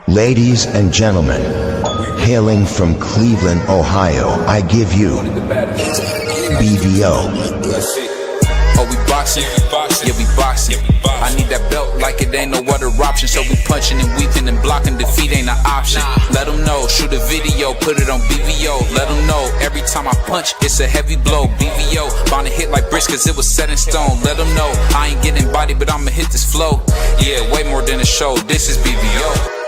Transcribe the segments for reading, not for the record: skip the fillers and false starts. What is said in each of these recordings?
Ladies and gentlemen, hailing from Cleveland, Ohio, I give you BVO. Oh, we boxing? Yeah, we boxing. I need that belt like it ain't no other option. So we punching and weaving and blocking. Defeat ain't an option. Let them know, shoot a video, put it on BVO. Let them know, every time I punch, it's a heavy blow. BVO, bound to hit like bricks cause it was set in stone. Let them know, I ain't getting body, but I'ma hit this flow. Yeah, way more than a show, this is BVO.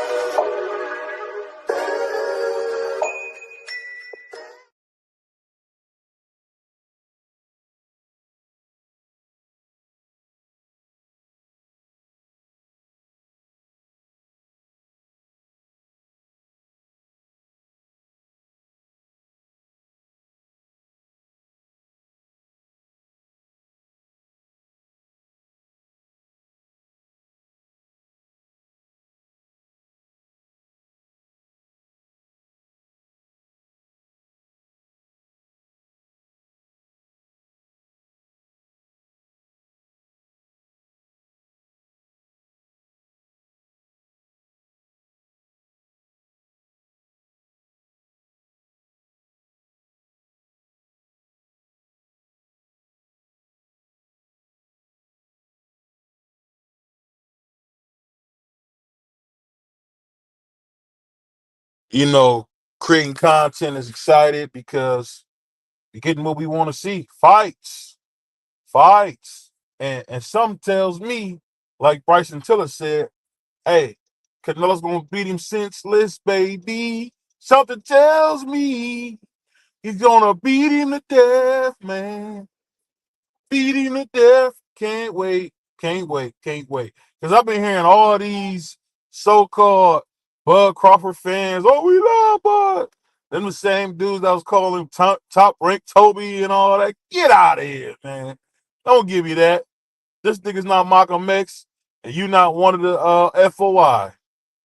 You know, creating content is excited because we're getting what we want to see. Fights. And something tells me, like Bryson Tiller said, hey, Canelo's gonna beat him senseless, baby. Something tells me he's gonna beat him to death, man. Beat him to death. Can't wait. Because I've been hearing all these so-called Bud Crawford fans. Oh, we love Bud. Them the same dudes that was calling top ranked Toby and all that. Get out of here, man. Don't give you that. This nigga's not Malcolm X, and you not one of the FOI.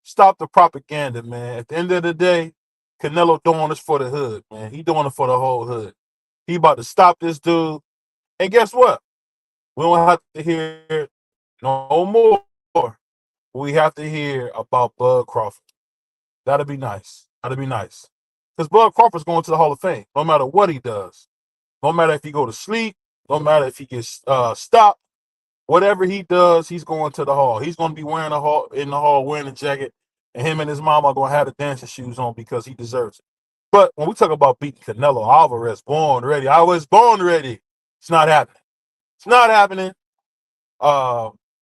Stop the propaganda, man. At the end of the day, Canelo doing this for the hood, man. He doing it for the whole hood. He about to stop this dude. And guess what? We don't have to hear no more. We have to hear about Bud Crawford. That'll be nice. Because Bud Crawford's going to the Hall of Fame, no matter what he does. No matter if he go to sleep, no matter if he gets stopped, whatever he does, he's going to the Hall. He's going to be wearing in the Hall, wearing a jacket, and him and his mom are going to have the dancing shoes on because he deserves it. But when we talk about beating Canelo Alvarez, born ready. I was born ready. It's not happening.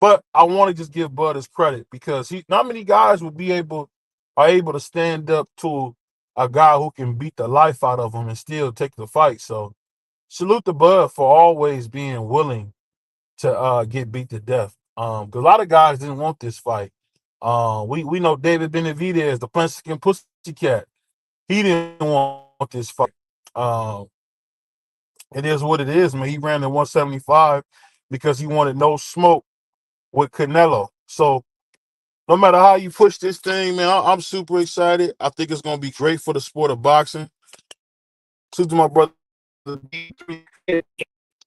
But I want to just give Bud his credit because not many guys are able to stand up to a guy who can beat the life out of him and still take the fight. So salute to Bud for always being willing to get beat to death. 'Cause a lot of guys didn't want this fight. We know David Benavidez, the Mexican Pussycat. He didn't want this fight. It is what it is, man. He ran at 175 because he wanted no smoke with Canelo. So no matter how you push this thing, man, I'm super excited. I think it's gonna be great for the sport of boxing. To my brother B3,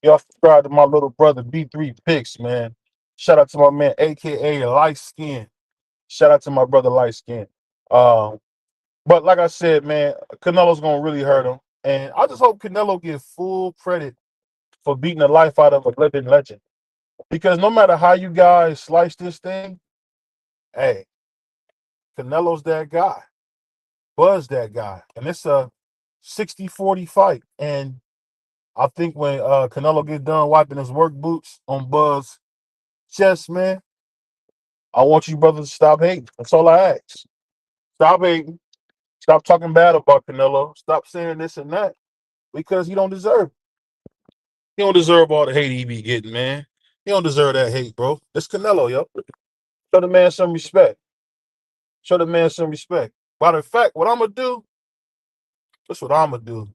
y'all subscribe to my little brother B3 Picks, man. Shout out to my man, aka Light Skin. Shout out to my brother Light Skin. But like I said, man, Canelo's gonna really hurt him, and I just hope Canelo gets full credit for beating the life out of a living legend. Because no matter how you guys slice this thing, hey, Canelo's that guy. Bud's that guy. And it's a 60-40 fight. And I think when Canelo gets done wiping his work boots on Bud's chest, man, I want you brothers to stop hating. That's all I ask. Stop hating. Stop talking bad about Canelo. Stop saying this and that because he don't deserve it. He don't deserve all the hate he be getting, man. He don't deserve that hate, bro. It's Canelo, yo. Show the man some respect. Matter of fact, what I'm gonna do, that's what I'm gonna do.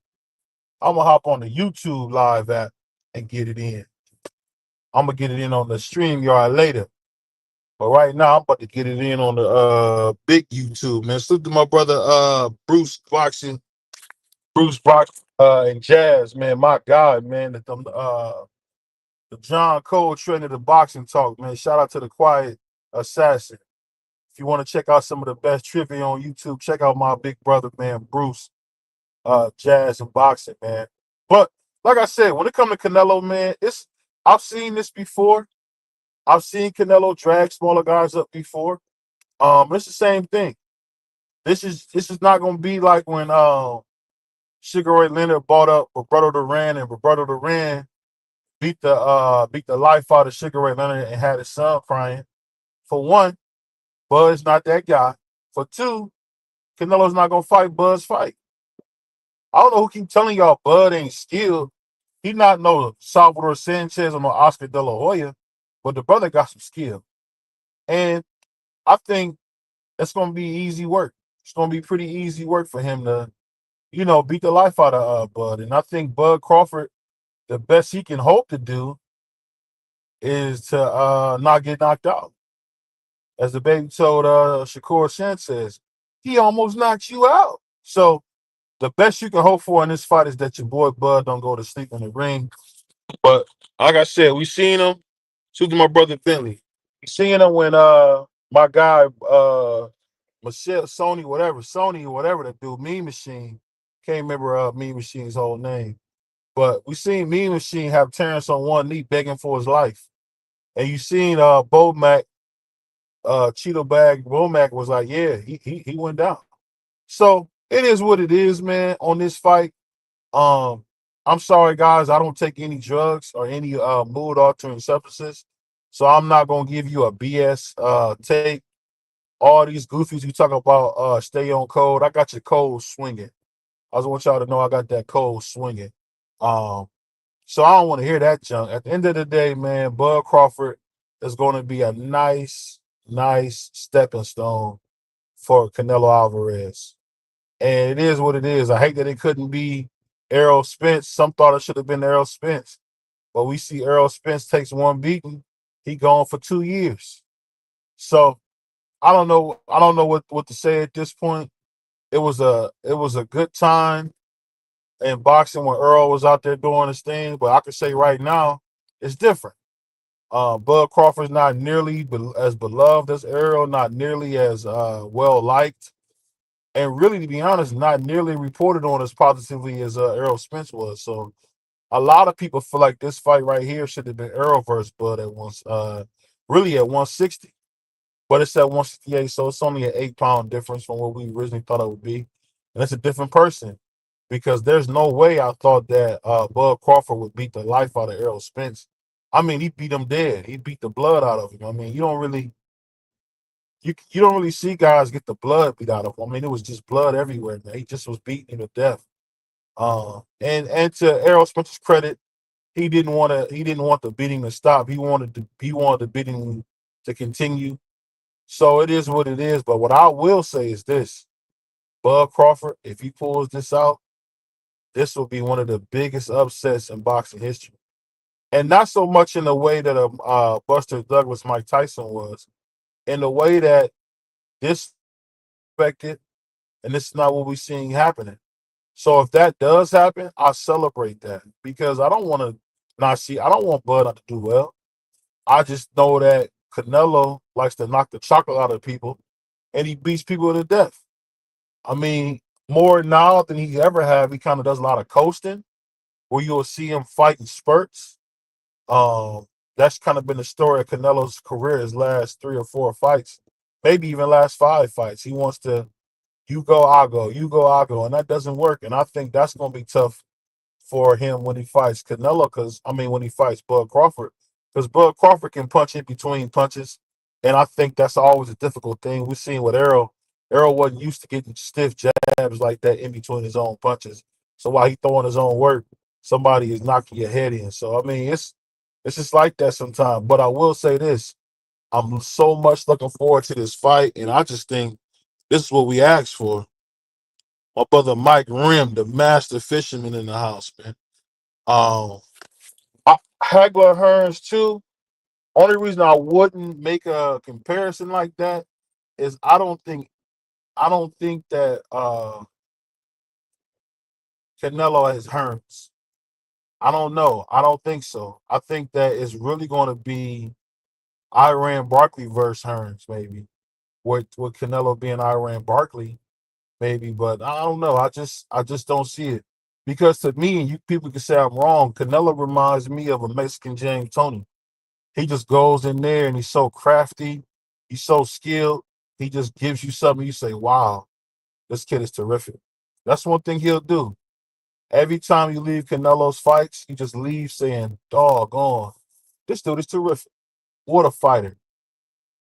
I'm gonna hop on the YouTube live app and get it in. I'm gonna get it in on the StreamYard later. But right now, I'm about to get it in on the big YouTube, man. Salute to my brother Bruce Boxing, and Jazz, man. My God, man. The John Cole trend of the boxing talk, man. Shout out to the Quiet Assassin. If you want to check out some of the best trivia on YouTube, check out my big brother, man, Bruce, Jazz and Boxing, man. But like I said, when it comes to Canelo, man, I've seen this before. I've seen Canelo drag smaller guys up before. It's the same thing. This is not gonna be like when Sugar Ray Leonard bought up Roberto Duran and Roberto Duran beat the life out of Sugar Ray Leonard and had his son crying. For one, Bud's not that guy. For two, Canelo's not gonna fight Bud's fight. I don't know who keep telling y'all Bud ain't skilled. He not no Salvador Sanchez or no Oscar De La Hoya, but the brother got some skill. And I think it's gonna be easy work. It's gonna be pretty easy work for him to, beat the life out of Bud. And I think Bud Crawford, the best he can hope to do is to not get knocked out. As the baby told Shakur Sanchez, he almost knocked you out. So the best you can hope for in this fight is that your boy Bud don't go to sleep in the ring. But like I said, we seen him. Shoot to my brother Bentley. We seen him when my guy Michelle Sony whatever the dude, Mean Machine. Can't remember Mean Machine's whole name. But we seen Mean Machine have Terrence on one knee begging for his life. And you seen Bomac, Cheeto Bag Bomac was like, yeah, he went down. So it is what it is, man, on this fight. Um, I'm sorry, guys. I don't take any drugs or any mood altering substances. So I'm not gonna give you a BS take. All these goofies you talk about stay on code. I got your code swinging. I just want y'all to know I got that code swinging. Um, so I don't want to hear that junk. At the end of the day, man, Bud Crawford is going to be a nice stepping stone for Canelo Alvarez. And it is what it is. I hate that it couldn't be Errol Spence. Some thought it should have been Errol Spence. But we see Errol Spence takes one beating. He gone for 2 years. So I don't know. I don't know what to say at this point. It was a good time in boxing when Earl was out there doing his thing, but I can say right now it's different. Bud Crawford's not nearly as beloved as Earl, not nearly as well liked, and really, to be honest, not nearly reported on as positively as Errol Spence was. So a lot of people feel like this fight right here should have been Earl versus Bud at once, really at 160. But it's at 168, so it's only an 8 pound difference from what we originally thought it would be. And it's a different person because there's no way I thought that Bud Crawford would beat the life out of Errol Spence. I mean, he beat him dead. He beat the blood out of him. I mean, you don't really see guys get the blood beat out of him. I mean, it was just blood everywhere, man. He just was beating him to death. And to Errol Spence's credit, he didn't want the beating to stop. He wanted the beating to continue. So it is what it is. But what I will say is this: Bud Crawford, if he pulls this out, this will be one of the biggest upsets in boxing history. And not so much in the way that Buster Douglas Mike Tyson was, in the way that this expected, and this is not what we're seeing happening. So if that does happen, I celebrate that because I don't want to not see. I don't want Bud not to do well. I just know that Canelo likes to knock the chocolate out of people, and he beats people to death. I mean, more now than he ever have. He kind of does a lot of coasting, where you'll see him fight in spurts. That's kind of been the story of Canelo's career. His last 3 or 4 fights, maybe even last 5 fights. He wants to you go, I go, you go, I go, and that doesn't work. And I think that's going to be tough for him when he fights Canelo, when he fights Bud Crawford, because Bud Crawford can punch in between punches, and I think that's always a difficult thing. We've seen with Errol. Errol wasn't used to getting stiff jabs like that in between his own punches. So while he throwing his own work, somebody is knocking your head in. So I mean, it's just like that sometimes. But I will say this: I'm so much looking forward to this fight, and I just think this is what we asked for. My brother Mike Rim, the master fisherman in the house, man. Um, Hagler Hearns too. Only reason I wouldn't make a comparison like that is I don't think that Canelo has Hearns. I don't know. I don't think so. I think that it's really going to be Iran Barkley versus Hearns, maybe, with Canelo being Iran Barkley, maybe, but I don't know. I just don't see it. Because to me, and you people can say I'm wrong, Canelo reminds me of a Mexican James Tony. He just goes in there and he's so crafty, he's so skilled. He just gives you something you say, wow, this kid is terrific. That's one thing he'll do. Every time you leave Canelo's fights, he just leaves saying, doggone, this dude is terrific. What a fighter.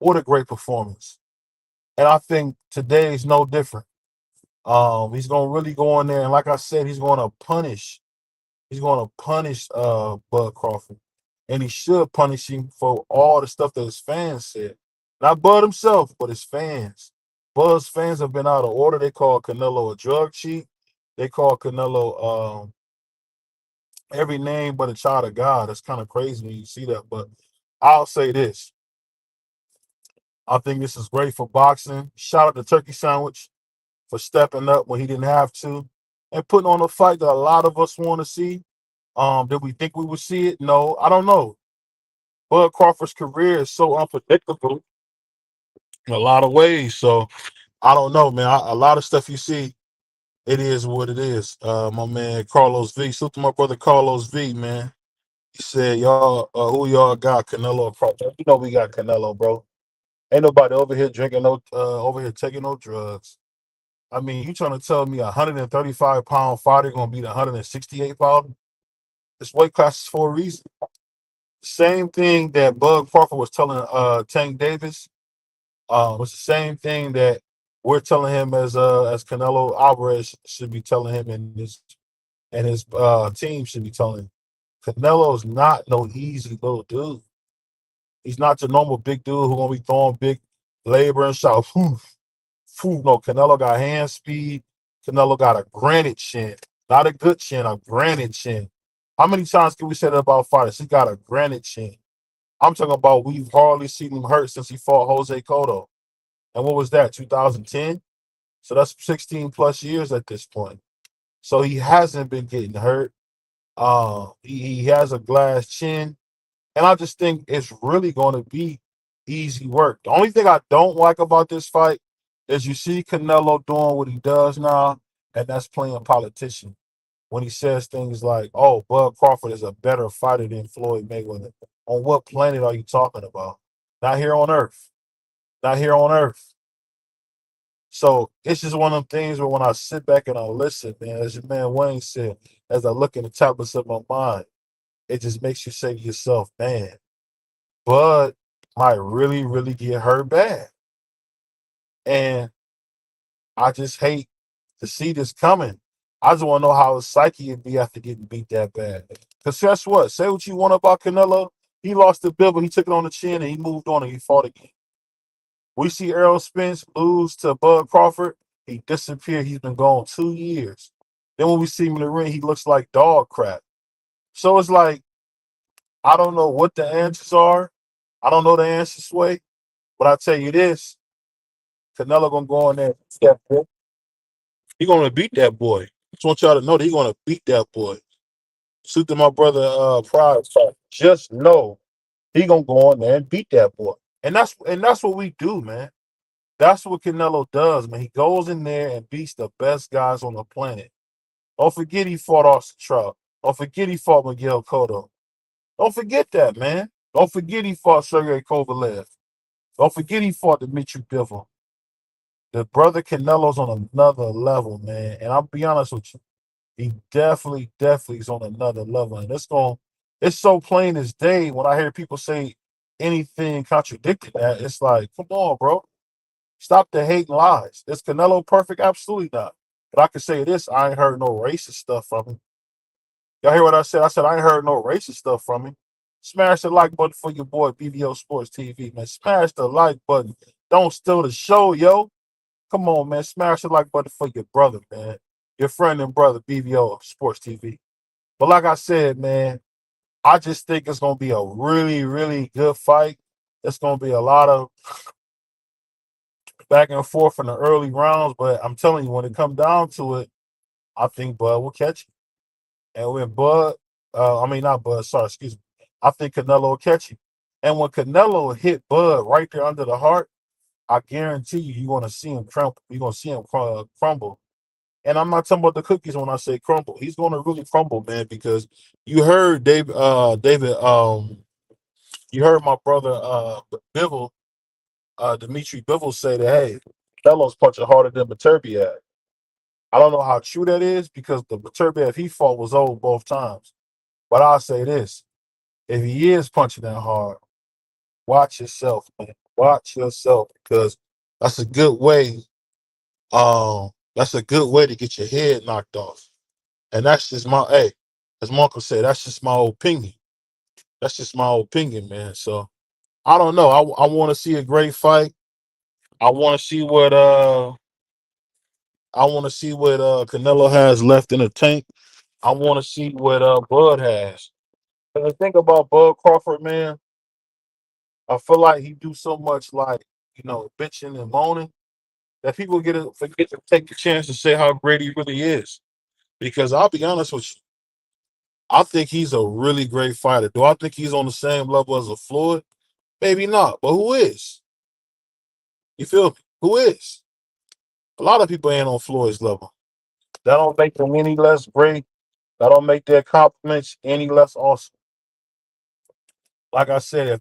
What a great performance. And I think today's no different. He's gonna really go in there, and like I said, he's gonna punish. He's gonna punish Bud Crawford, and he should punish him for all the stuff that his fans said. Not Bud himself, but his fans. Bud's fans have been out of order. They call Canelo a drug cheat. They call Canelo every name but a child of God. That's kind of crazy when you see that. But I'll say this: I think this is great for boxing. Shout out to Turkey Sandwich for stepping up when he didn't have to and putting on a fight that a lot of us want to see. Did we think we would see it? No, I don't know. Bud Crawford's career is so unpredictable in a lot of ways. So I don't know, man. A lot of stuff you see, it is what it is. My man Carlos V. Salute to my brother Carlos V, man. He said, y'all, who y'all got? Canelo or Crawford? You know we got Canelo, bro. Ain't nobody over here drinking no, over here taking no drugs. I mean, you trying to tell me a 135-pound fighter gonna beat a 168 pounder? This weight class is for a reason. Same thing that Bud Crawford was telling Tank Davis. It's the same thing that we're telling him as Canelo Alvarez should be telling him, and his team should be telling him. Canelo's not no easy little dude. He's not your normal big dude who gonna be throwing big labor and shout. Phew, phew. No, Canelo got hand speed. Canelo got a granite chin, not a good chin, a granite chin. How many times can we say that about fighters? He got a granite chin. I'm talking about we've hardly seen him hurt since he fought Jose Cotto. And what was that, 2010? So that's 16 plus years at this point. So he hasn't been getting hurt. He has a glass chin. And I just think it's really going to be easy work. The only thing I don't like about this fight is you see Canelo doing what he does now, and that's playing politician. When he says things like, oh, Bud Crawford is a better fighter than Floyd Mayweather. On what planet are you talking about? Not here on Earth. Not here on Earth. So it's just one of them things where when I sit back and I listen, man, as your man Wayne said, as I look in the tablets of my mind, it just makes you say to yourself, man, Bud might really, really get hurt bad. And I just hate to see this coming. I just want to know how his psyche would be after getting beat that bad. Because guess what? Say what you want about Canelo. He lost the bill, but he took it on the chin and he moved on and he fought again. We see Errol Spence lose to Bud Crawford. He disappeared. He's been gone 2 years. Then when we see him in the ring, he looks like dog crap. So it's like, I don't know what the answers are. I don't know the answers, Sway. But I tell you this, Canelo gonna go in there and beat that boy. He gonna beat that boy. Just want y'all to know that he gonna beat that boy. Suit to my brother Pride. Just know he gonna go in there and beat that boy. And that's what we do, man. That's what Canelo does, man. He goes in there and beats the best guys on the planet. Don't forget he fought Austin Trout. Don't forget he fought Miguel Cotto. Don't forget that, man. Don't forget he fought Sergey Kovalev. Don't forget he fought Dmitry Bivol. The brother Canelo's on another level, man. And I'll be honest with you, he definitely is on another level. And it's so plain as day when I hear people say anything contradicting that. It's like, come on, bro. Stop the hate and lies. Is Canelo perfect? Absolutely not. But I can say this, I ain't heard no racist stuff from him. Y'all hear what I said? I said I ain't heard no racist stuff from him. Smash the like button for your boy BBO Sports TV, man. Smash the like button. Don't steal the show, yo. Come on, man. Smash the like button for your brother, man. Your friend and brother, BBO Sports TV. But like I said, man, I just think it's going to be a really, really good fight. It's going to be a lot of back and forth in the early rounds. But I'm telling you, when it comes down to it, I think Bud will catch him. And when not Bud, sorry, excuse me. I think Canelo will catch him. And when Canelo hit Bud right there under the heart, I guarantee you, you're gonna see him crumble. You're gonna see him crumble. And I'm not talking about the cookies when I say crumble. He's gonna really crumble, man, because you heard David, you heard my brother Bivol, Dimitri Bivol say that, hey, Bella's punching harder than Beterbiev. I don't know how true that is because the Beterbiev he fought was old both times. But I'll say this: if he is punching that hard, watch yourself, man. Watch yourself because that's a good way. That's a good way to get your head knocked off. And that's just my hey, as Marco said, that's just my opinion. That's just my opinion, man. So I don't know. I want to see a great fight. I want to see what Canelo has left in the tank. I want to see what Bud has. And the thing about Bud Crawford, man, I feel like he do so much like bitching and moaning that people forget to take the chance to say how great he really is. Because I'll be honest with you, I think he's a really great fighter. Do I think he's on the same level as a Floyd? Maybe not, but who is? You feel me? Who is? A lot of people ain't on Floyd's level. That don't make them any less great. That don't make their compliments any less awesome. Like I said,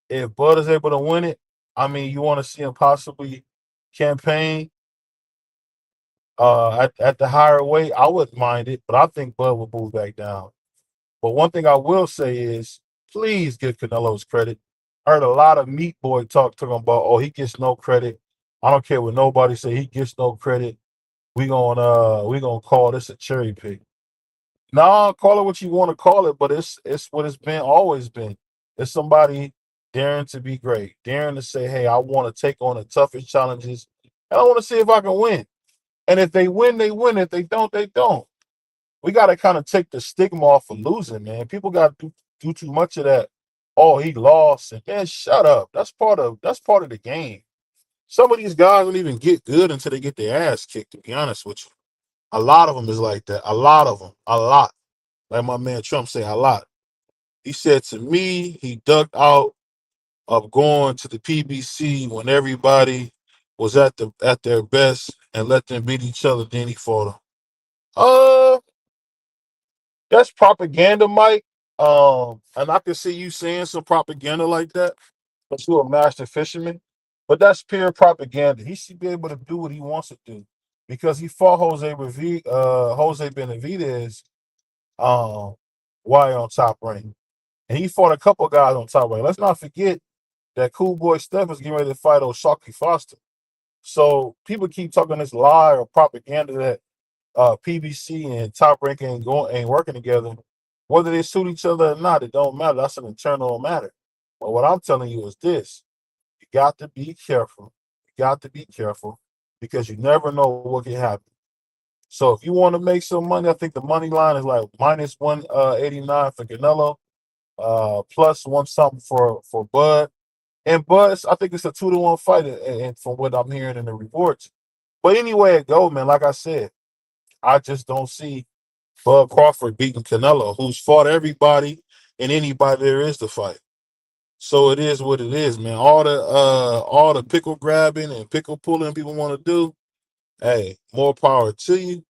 if Bud is able to win it, I mean, you want to see him possibly campaign at the higher weight. I wouldn't mind it, but I think Bud will move back down. But one thing I will say is, please give Canelo's credit. I heard a lot of Meat Boy talking about, oh, he gets no credit. I don't care what nobody say. He gets no credit. We gonna call this a cherry pick. Nah, call it what you want to call it, but it's what it's been always been. It's somebody daring to be great, daring to say, hey, I want to take on the toughest challenges, and I want to see if I can win. And if they win, they win. If they don't, they don't. We got to kind of take the stigma off of losing, man. People got to do too much of that. Oh, he lost, and man, shut up. That's part of the game. Some of these guys don't even get good until they get their ass kicked. To be honest with you, a lot of them is like that. A lot of them, a lot. Like my man Trump say, a lot. He said to me, he ducked out of going to the PBC when everybody was at their best and let them beat each other. Then he fought them. Uh, that's propaganda, Mike. And I can see you saying some propaganda like that, but you're a master fisherman. But that's pure propaganda. He should be able to do what he wants to do because he fought Jose Benavidez, um, while on top rank, and he fought a couple guys on top rank. Let's not forget that Cool Boy Steph is getting ready to fight O'Shaquie Foster. So people keep talking this lie or propaganda that PBC and Top Rank ain't working together. Whether they suit each other or not, it don't matter. That's an internal matter. But what I'm telling you is this: you got to be careful. You got to be careful because you never know what can happen. So if you want to make some money, I think the money line is like minus 189 for Canelo, plus one something for Bud. And Bud, I think it's a 2-1 fight, and from what I'm hearing in the reports. But anyway it go, man. Like I said, I just don't see Bud Crawford beating Canelo, who's fought everybody and anybody there is to fight. So it is what it is, man. All the pickle grabbing and pickle pulling people want to do, hey, more power to you.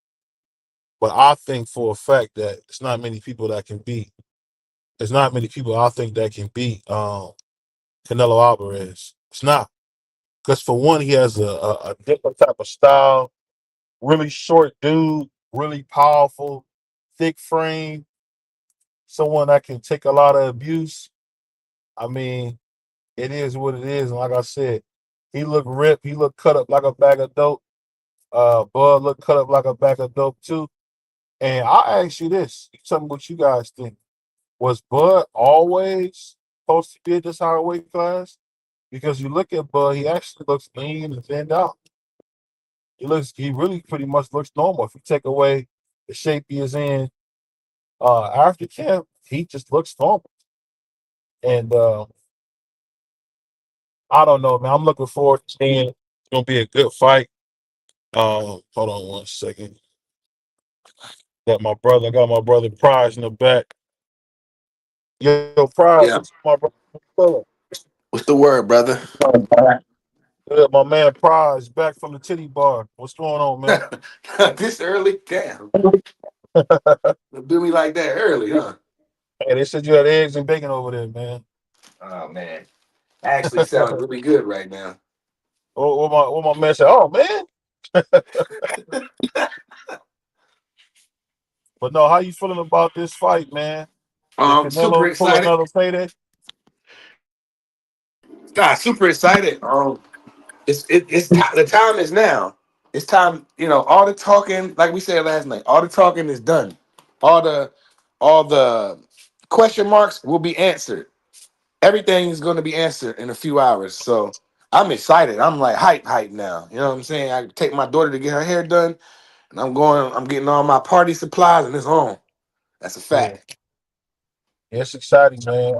But I think for a fact that it's not many people that can beat. There's not many people I think that can beat Canelo Alvarez. It's not. Because for one, he has a different type of style, really short dude, really powerful, thick frame, someone that can take a lot of abuse. I mean, it is what it is. And like I said, he looked ripped. He looked cut up like a bag of dope. Bud looked cut up like a bag of dope too. And I ask you this: you tell me what you guys think. Was Bud always supposed to be at this higher weight class? Because you look at Bud, he actually looks lean and thinned out. He really pretty much looks normal. If you take away the shape he is in after camp, he just looks normal. And I don't know, man. I'm looking forward to seeing. It's gonna be a good fight. Hold on one second. I got my brother Prize in the back. Yo, Prize, Yeah. what's my brother? What's the word, brother? Good, my man Prize back from the titty bar. What's going on, man? This early? Damn. Do me like that early, huh? Hey, they said you had eggs and bacon over there, man. Oh man. Actually sounds really good right now. What my man said? Oh man, but no, how you feeling about this fight, man? Did Super Canelo pull excited. another payday? God, super excited. The time is now. It's time, all the talking, like we said last night, all the talking is done. All the all the question marks will be answered. Everything is going to be answered in a few hours. So I'm excited. I'm like hype now. You know what I'm saying? I take my daughter to get her hair done, and I'm getting all my party supplies, and it's on. That's a Yeah, fact. it's exciting, man.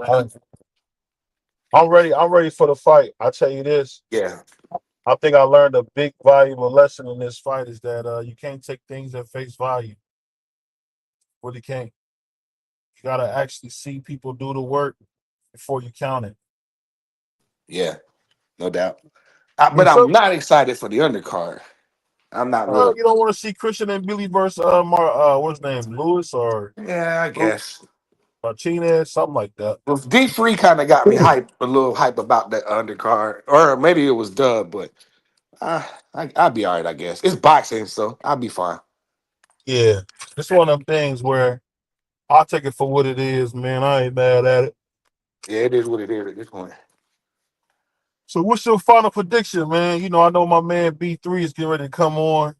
I'm ready. I'm ready for the fight. I tell you this. Yeah. I think I learned a big valuable lesson in this fight is that you can't take things at face value. Really can't. You gotta actually see people do the work before you count it. Yeah, no doubt. And But so, I'm not excited for the undercard. I'm not really. you don't want to see Christian and Billy versus what's his name, Lewis or Yeah, I guess. Martinez, something like that. Well, D Free kind of got me a little hype about that undercard, or maybe it was Dub, but I'll be all right, I guess. It's boxing, so I'll be fine. Yeah, it's one of them things where I'll take it for what it is, man. I ain't mad at it. Yeah, it is what it is at this point. So, what's your final prediction, man? I know my man B3 is getting ready to come on.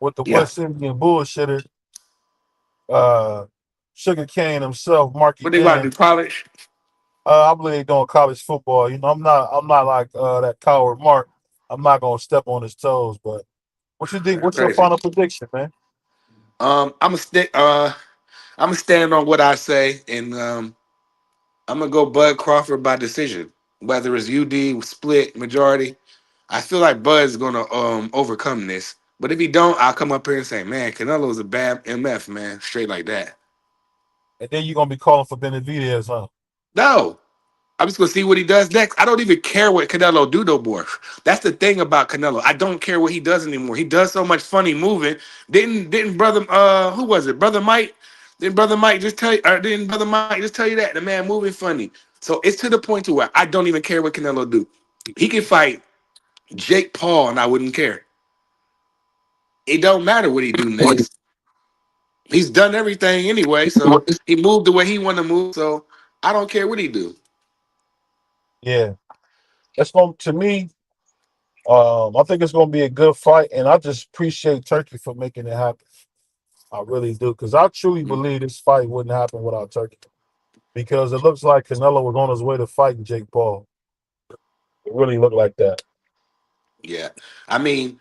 With the Yeah. West Indian bullshitter, uh, Sugar Cane himself, Marky What they about to Can. do? Polish? I believe they doing college football. I'm not like that coward Mark. I'm not gonna step on his toes. But what you think? That's What's your crazy. final prediction, man? I'm gonna stick. I'm gonna stand on what I say, and I'm gonna go Bud Crawford by decision, whether it's UD split majority. I feel like Bud's gonna overcome this, but if he don't, I'll come up here and say, man, Canelo's a bad MF, man, straight like that. And then you're gonna be calling for Benavidez, huh? No, I'm just gonna see what he does next. I don't even care what Canelo do no more. That's the thing about Canelo. I don't care what he does anymore. He does so much funny moving. Didn't brother who was it? Brother Mike? Didn't brother Mike just tell you? Or didn't brother Mike just tell you that the man moving funny? So it's to the point to where I don't even care what Canelo do. He can fight Jake Paul and I wouldn't care. It don't matter what he do next. He's done everything anyway. So he moved the way he want to move. So I don't care what he do. Yeah, that's going to me. I think it's gonna be a good fight, and I just appreciate Turkey for making it happen. I really do, because I truly believe this fight wouldn't happen without Turkey. Because it looks like Canelo was on his way to fighting Jake Paul. It really looked like that. Yeah. I mean,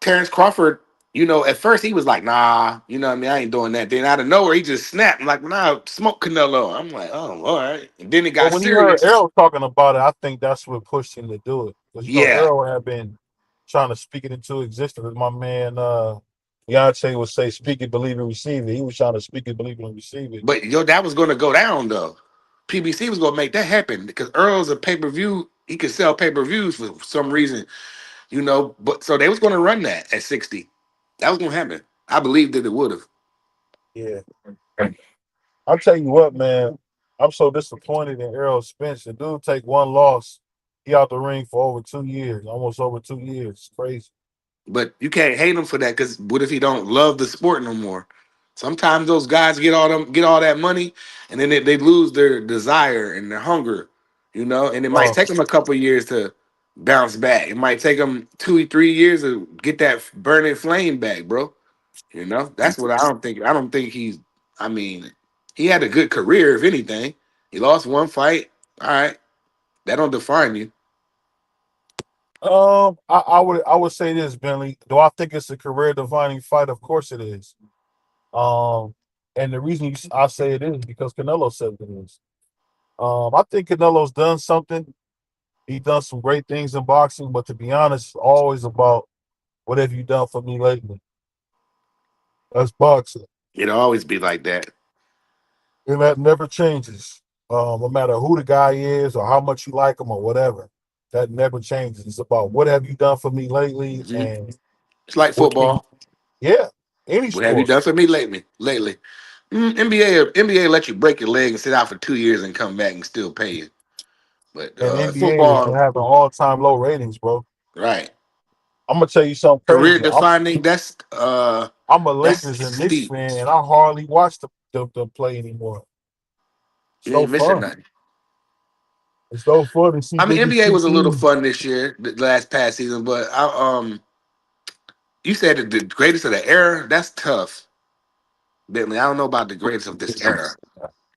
Terrence Crawford, at first he was like, nah, what I mean? I ain't doing that. Then out of nowhere, he just snapped. I'm like, nah, smoke Canelo. I'm like, oh, all right. And then it But got when you heard serious. Errol talking about it, I think that's what pushed him to do it. Because Yeah. Errol had been trying to speak it into existence. As my man Beyonce would say, "Speak it, believe it, receive it." He was trying to speak it, believe it, and receive it. But, that was going to go down, though. PBC was going to make that happen because Earl's a pay-per-view. He could sell pay-per-views for some reason, But so they was going to run that at 60. That was going to happen. I believed that it would have. Yeah, I'll tell you what, man. I'm so disappointed in Errol Spence. The dude take one loss, he out the ring for over 2 years, almost over 2 years. It's crazy. But you can't hate him for that because what if he don't love the sport no more? Sometimes those guys get all that money, and then they lose their desire and their hunger, And it might Oh, take them a couple years to bounce back. It might take them 2 or 3 years to get that burning flame back, bro. That's what I don't think. I don't think he's. I mean, he had a good career. If anything, he lost one fight. All right, that don't define you. I would say this, Bentley. Do I think it's a career defining fight? Of course it is. Um, and the reason I say it is because Canelo said it is. I think Canelo's done something. He done some great things in boxing, but to be honest, it's always about what have you done for me lately. That's boxing, It'll always be like that. and that never changes. No matter who the guy is or how much you like him or whatever. That never changes. It's about what have you done for me lately, Mhm. and It's like what can you? football. Yeah, any What have you sport. done for me lately? Lately, NBA let you break your leg and sit out for 2 years and come back and still pay you. But And NBA is football, having all time low ratings, bro. right? I'm gonna tell you something Career crazy. defining. I'm a That's Lakers and Knicks steep. fan, and I hardly watch the play anymore. It's You no ain't missing fun. nothing. It's no fun to see I mean, niggas NBA was a little cheating. fun this year, the last past season. But you said that the greatest of the era. That's tough, Bentley. I don't know about the greatest of this era.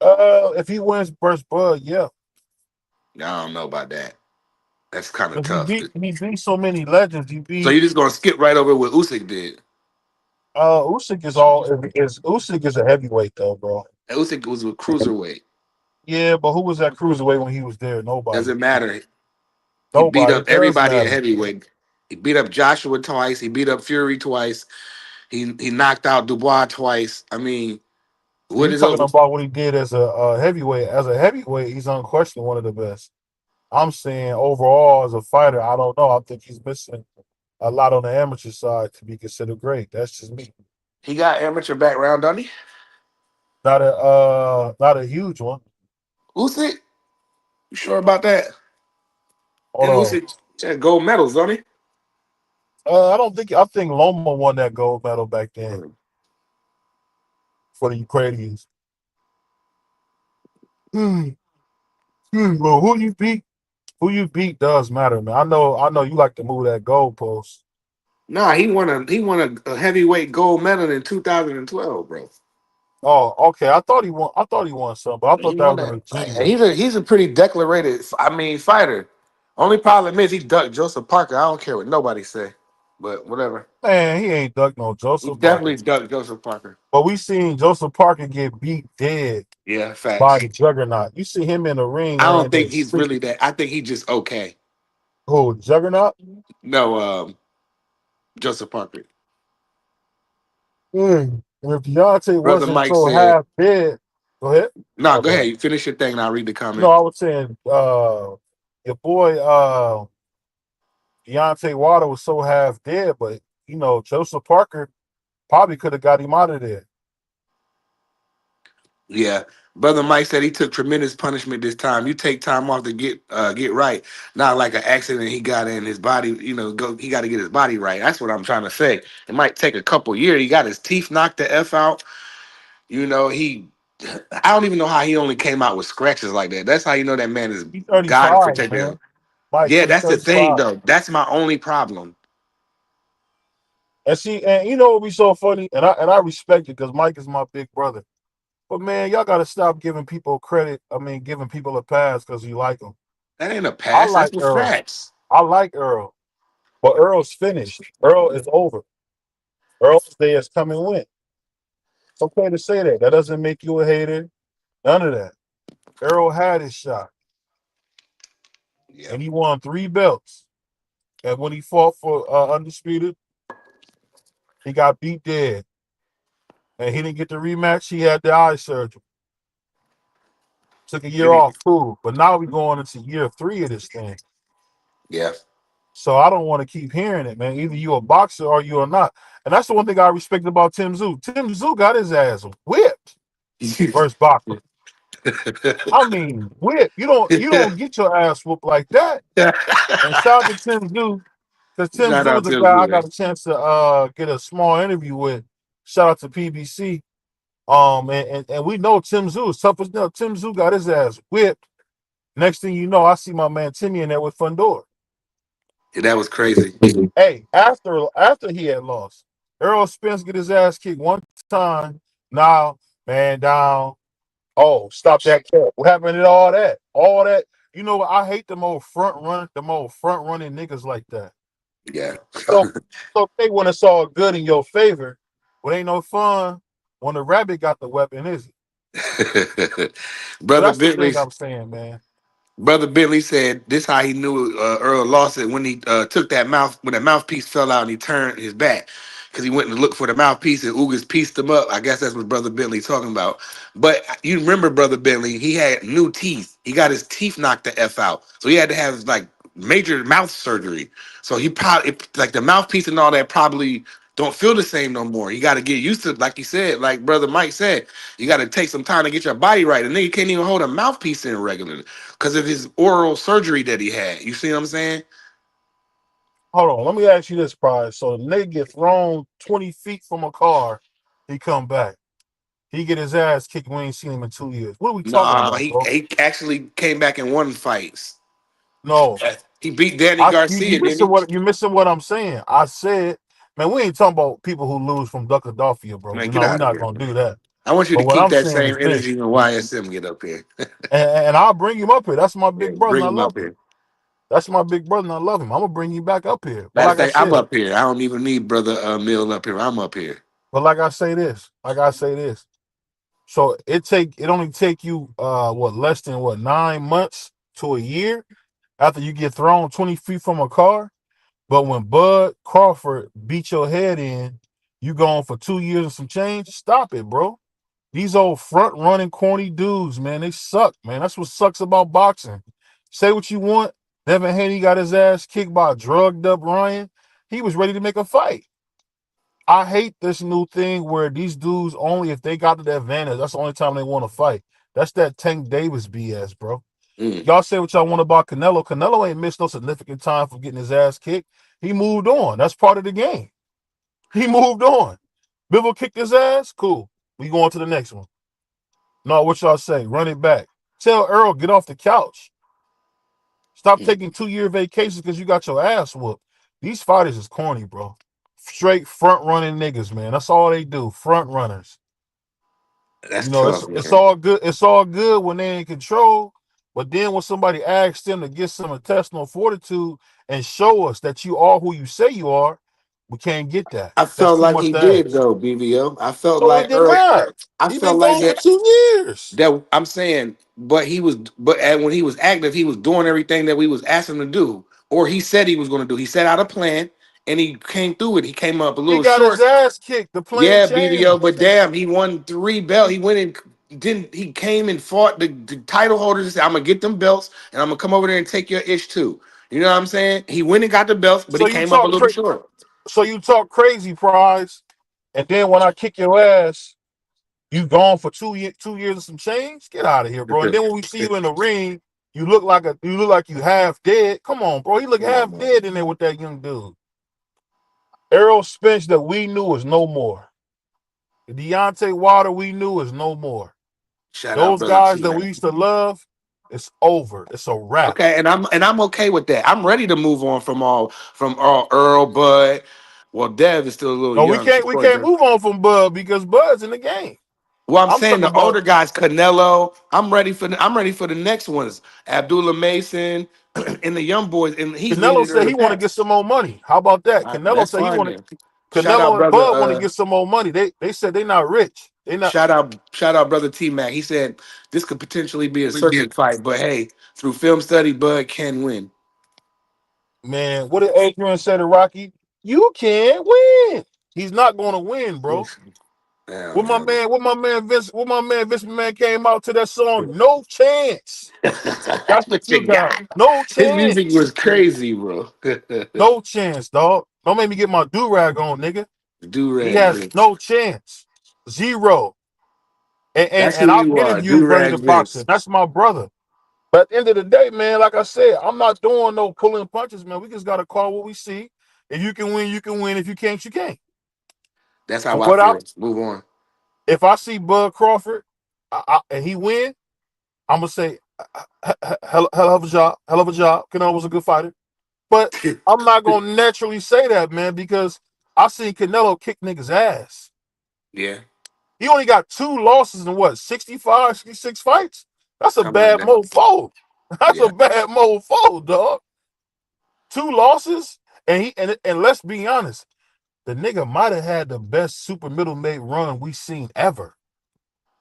If he wins first Bud, yeah, I don't know about that. That's kind of because he tough. beat so many legends. He So beat you're just gonna skip right over what Usyk did. Usyk is Usyk is a heavyweight though, bro. Usyk was a cruiserweight. Yeah, but who was that cruiserweight when he was there? Nobody. Doesn't matter. He beat Nobody. up It does everybody at matter. heavyweight. He beat up Joshua twice. He beat up Fury twice. He knocked out Dubois twice. I mean, So what you is talking over? about what he did as a heavyweight? As a heavyweight, he's unquestionably one of the best. I'm saying overall as a fighter, I don't know. I think he's missing a lot on the amateur side to be considered great. That's just me. He got amateur background, don't he? Not a huge one. Usyk? You sure about that? Hold And on. Usyk had gold medals, don't he? I don't think. I think Loma won that gold medal back then for the Ukrainians. Well, who you beat does matter, man. I know you like to move that goalpost. Nah, he won a heavyweight gold medal in 2012, bro. Oh, okay. I thought he won some, but I He thought that won was in that. a And junior. he's a pretty decorated, fighter. Only problem is he ducked Joseph Parker. I don't care what nobody say, but whatever. Man, he ain't ducked no He Joseph Parker. definitely ducked Joseph Parker. But we seen Joseph Parker get beat dead Yeah, by facts. the Juggernaut. You see him in the ring I laying don't there think he's sleep. really that. I think he just okay. Who Juggernaut? No, Joseph Parker. And if Deontay Brother wasn't Mike so said, half dead, go ahead. "Nah, My go bad. ahead. You finish your thing, and I'll read the No, comment." I was saying your boy Deontay Wilder was so half dead, but Joseph Parker probably could have got him out of there. Yeah, brother Mike said he took tremendous punishment this time. You take time off to get right, not like an accident he got in his body. He got to get his body right. That's what I'm trying to say. It might take a couple years. He got his teeth knocked the f out. He. I don't even know how he only came out with scratches like that. That's how you know that man is He's God 35, protected man. him. Mike, Yeah, he's that's the thing 35. though. That's my only problem. And see, and you know what be so funny? And I respect it because Mike is my big brother. But man, y'all gotta stop giving people credit. I mean, giving people a pass because you like them. That ain't a I pass. like That's with Earl. scratch. I like Earl. But Earl's finished. Earl is over. Earl's day is come and went. It's okay to say that. That doesn't make you a hater. None of that. Earl had his shot. Yeah. And he won 3 belts. And when he fought for undisputed, he got beat dead. And he didn't get the rematch. He had the eye surgery. Took a year off, cool. But now we're going into year 3 of this thing. Yeah. So I don't want to keep hearing it, man. Either you a boxer or you are not. And that's the one thing I respect about Tim Tszyu. Tim Tszyu got his ass whipped versus boxer. I mean, whip. You don't get your ass whooped like that. And shout out to Tim Tszyu, because Tim Shout Tszyu out is a to guy I him. got a chance to get a small interview with. Shout out to PBC. And we know Tim Tszyu is tough as nails. Tim Tszyu got his ass whipped. Next thing you know, I see my man Timmy in there with Fundora. Yeah, that was crazy. Hey, after he had lost, Errol Spence get his ass kicked one time. Now, man down. Oh, stop that cat. What happened to all that? All that. You know what? I hate them old front running niggas like that. Yeah. So so they when it's all good in your favor, but ain't no fun when the rabbit got the weapon, is it? So Brother that's the Bentley thing I'm saying, man. Brother Bentley said this how he knew Earl lost it when he took when that mouthpiece fell out and he turned his back because he went to look for the mouthpiece and Ugas pieced him up. I guess that's what Brother Bentley talking about. But you remember Brother Bentley, he had new teeth. He got his teeth knocked the F out. So he had to have like major mouth surgery. So he probably like the mouthpiece and all that probably don't feel the same no more. You got to get used to, like you said, like brother Mike said, you got to take some time to get your body right. And then you can't even hold a mouthpiece in regularly because of his oral surgery that he had. You see what I'm saying? Hold on, let me ask you this, Prize. So the nigga get thrown 20 feet from a car, he come back. He get his ass kicked. We ain't seen him in 2 years. What are we talking No, about, bro? he actually came back and won fights. No, He beat Danny you Garcia, missing didn't what you missing what I'm saying. I said, man, we ain't talking about people who lose from Duckadelphia, he? bro. Man, get No, we're out of not here, gonna man. do that. I want you But to what keep I'm that saying same is energy this, when YSM get up here. and I'll bring him up here. That's my Yeah, big brother, and bring I him love up him. here. That's my big brother, and I love him. I'm gonna bring you back up here. But Matter of like I fact, I'm said, up here. I don't even need brother Mill up here. I'm up here. like I say this. So it only take you less than 9 months to a year after you get thrown 20 feet from a car. But when Bud Crawford beat your head in, you going for 2 years and some change. Stop it, bro. These old front running corny dudes, man, they suck, man. That's what sucks about boxing. Say what you want. Devin Haney got his ass kicked by a drugged up Ryan. He was ready to make a fight. I hate this new thing where these dudes only if they got to the advantage, that's the only time they want to fight. That's that Tank Davis BS, bro. Mm. Y'all say what y'all want about Canelo. Canelo ain't missed no significant time for getting his ass kicked. He moved on. That's part of the game. He moved on. Bivol kicked his ass. Cool. We going to the next one. No, what y'all say? Run it back. Tell Earl get off the couch. Stop Mm. taking 2-year vacations because you got your ass whooped. These fighters is corny, bro. Straight front running niggas, man. That's all they do. Front runners. That's You know, tough, it's man. all good. It's all good when they in control. But then when somebody asks them to get some intestinal fortitude and show us that you are who you say you are, we can't get that. I That's felt too like much he to did ask. though, BVO. I felt No, he like did Earl. not. I He felt been like gone for that. 2 years. That I'm saying, when he was active, he was doing everything that we was asking him to do, or he said he was going to do. He set out a plan, and he came through it. He came up a He little got his short. ass kicked. The plane Yeah, BVO, changed. but damn, he won 3 belts. He went in, didn't he came and fought the title holders and said, I'm gonna get them belts and I'm gonna come over there and take your ish too. You know what I'm saying? He went and got the belts, but So he you came up a talk little cra- short. so you talk crazy, Prize, and then when I kick your ass, you gone for 2 years and some change? Get out of here, bro. And then when we see you in the ring, you look like you half dead. Come on, bro. You look Come on, half man. dead in there with that young dude. Errol Spence that we knew is no more. The Deontay Wilder we knew is no more. Shout out, Those brother guys T that we Mac. used to love, it's over. It's a wrap. Okay, and I'm okay with that. I'm ready to move on from all Earl, Bud. Well, Dev is still a little No, we young, can't of we course. can't move on from Bud because Bud's in the game. Well, I'm I'm saying talking the about older guys, Canelo. I'm ready for the next ones. Abdullah Mason and the young boys, and he's leading Canelo it in said the he want to pack. get some more money. How about that? Canelo That's said he fine want to. then. Shout out, Canelo and brother. Bud want to get some more money. They said they not rich. They not. Shout out, brother T Mac. He said this could potentially be a circuit fight, but hey, through film study, Bud can win. Man, what did Adrian say to Rocky? You can't win. He's not going to win, bro. Yeah, What my man. man, Vince McMahon came out to that song, no chance. That's what What you you got. got? No His music chance. was crazy, bro. No chance, dog. Don't make me get my do-rag on, nigga. Do He rag has Vince. no chance. Zero. That's And who I've you are. Do interviewed Bernie rag the Boxer. Vince. That's my brother. But at the end of the day, man, like I said, I'm not doing no pulling punches, man. We just got to call what we see. If you can win, you can win. If you can't, you can't. That's how But I what I feel. Move on. if I see Bud Crawford and he win, I'm gonna say hell of a job, hell of a job. Canelo was a good fighter, but I'm not gonna naturally say that, man, because I seen Canelo kick niggas ass. Yeah, He only got 2 losses in what 65, 66 fights. That's a something like bad that. mofo. That's a Yeah. bad mofo, dog. 2 losses, and let's be honest, the nigga might have had the best super middleweight run we seen ever.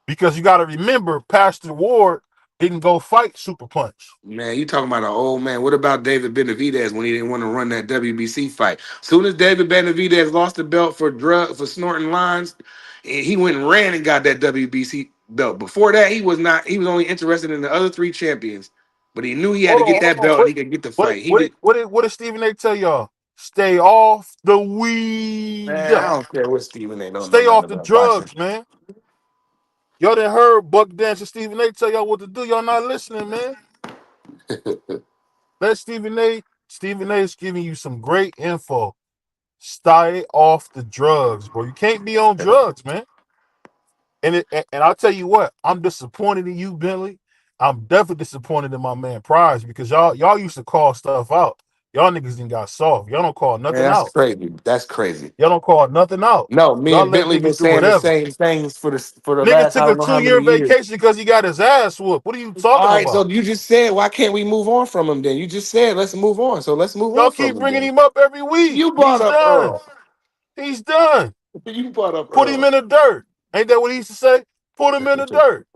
Because you got to remember, Pastor Ward didn't go fight Super Punch. Man, you talking about an old man. What about David Benavidez when he didn't want to run that WBC fight? Soon as David Benavidez lost the belt for snorting lines, he went and ran and got that WBC belt. Before that, he was only interested in the other 3 champions. But he knew he had Hold to get on, that hold on. belt and he could get the fight. He did. What did Stephen A. tell y'all? Stay off the weed. Man, I don't care what Stephen A. don't know Stay nothing off the about boxing. drugs, man. Y'all done heard Buck Dance and Stephen A. tell y'all what to do. Y'all not listening, man. Let Stephen A. is giving you some great info. Stay off the drugs, bro. You can't be on drugs, man. And I'll tell you what, I'm disappointed in you, Bentley. I'm definitely disappointed in my man Prize because y'all used to call stuff out. Y'all niggas didn't got soft. Y'all don't call Man, nothing that's out. crazy. That's crazy. Y'all don't call nothing out. No, me Y'all and let Bentley been niggas do saying the whatever. same things for the Nigga last I took a don't know how many 2-year years. vacation because he got his ass whooped. What are you All talking right, so about? you just said why can't we move on from him? Then you just said let's move on. So let's move Y'all on from keep him. bringing Then him up every week. you brought He's up done. Earl. He's done. You brought up Put him Earl. in the dirt. Ain't that what he used to say? Put him in the dirt.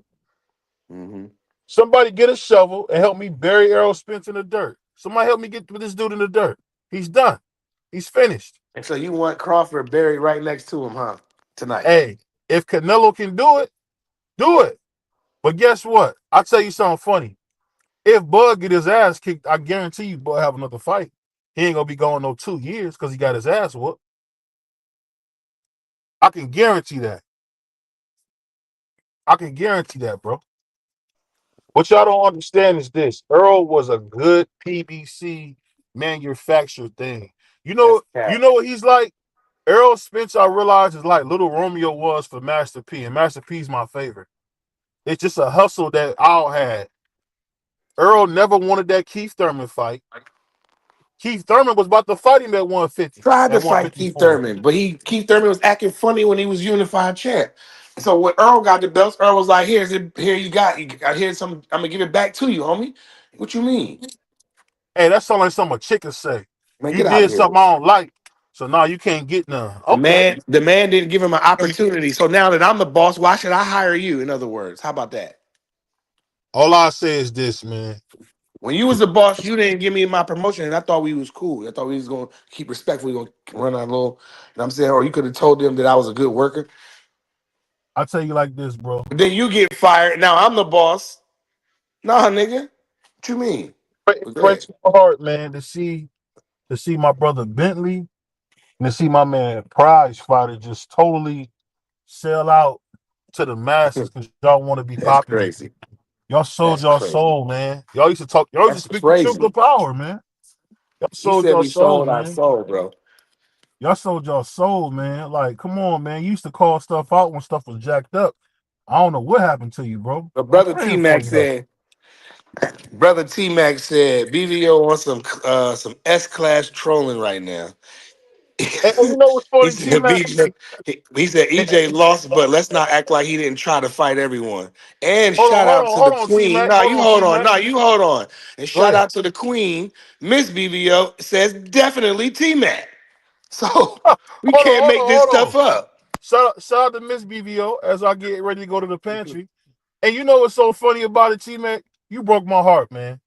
Mm-hmm. Somebody get a shovel and help me bury Errol Spence in the dirt. Somebody help me get this dude in the dirt. He's done. He's finished. And so you want Crawford buried right next to him, huh? Tonight. Hey, if Canelo can do it, do it. But guess what? I'll tell you something funny. If Bud get his ass kicked, I guarantee you Bud have another fight. He ain't gonna be going no 2 years because he got his ass whooped. I can guarantee that. I can guarantee that, bro. What y'all don't understand is this: Earl was a good PBC manufactured thing. That's cat. You know what he's like? Errol Spence, I realize, is like Little Romeo was for Master P, and Master P's my favorite. It's just a hustle that Al had. Earl never wanted that Keith Thurman fight. Keith Thurman was about to fight him at 150, Tried at to fight Keith 154. Thurman, but Keith Thurman was acting funny when he was unified champ. So when Earl got the belts, Earl was like, here you got. I hear some. I'm gonna give it back to you, homie. What you mean? Hey, that sounds like something a chick could say. Man, You get out did of here. something I don't like, so now you can't get none. The Okay. man, the man didn't give him an opportunity. So now that I'm the boss, why should I hire you? In other words, how about that? All I say is this, man. When you was the boss, you didn't give me my promotion, and I thought we was cool. I thought we was gonna keep respectful. We gonna run our little. And I'm saying, or you could have told them that I was a good worker. I tell you like this, bro. But then you get fired. Now I'm the boss. Nah, nigga. What you mean? It But go breaks ahead. my heart, man, to see my brother Bentley and to see my man Prize fighter just totally sell out to the masses because y'all want to be That's popular. crazy. Y'all sold That's y'all crazy. soul, man. Y'all used to talk. Y'all used That's to speak the truth crazy. of power, man. Y'all He sold said y'all we soul, sold our man. soul, bro. Y'all sold y'all soul, man. Like, come on, man. You used to call stuff out when stuff was jacked up. I don't know what happened to you, bro. But I'm brother T praying for Mac you though. said, BVO on some S class trolling right now. And you know what's He funny, T said Mac? he said EJ lost, but let's not act like he didn't try to fight everyone. And Hold on, shout hold out on, to the hold on, T queen. Mac. No, Hold you on, hold T on. Mac. No, you hold on. And Go shout ahead. out to the queen, Miss BVO says definitely T Mac. So we can't make this Hold stuff on. up. Shout out to Miss BVO as I get ready to go to the pantry. And you know what's so funny about it, T Mac? You broke my heart, man.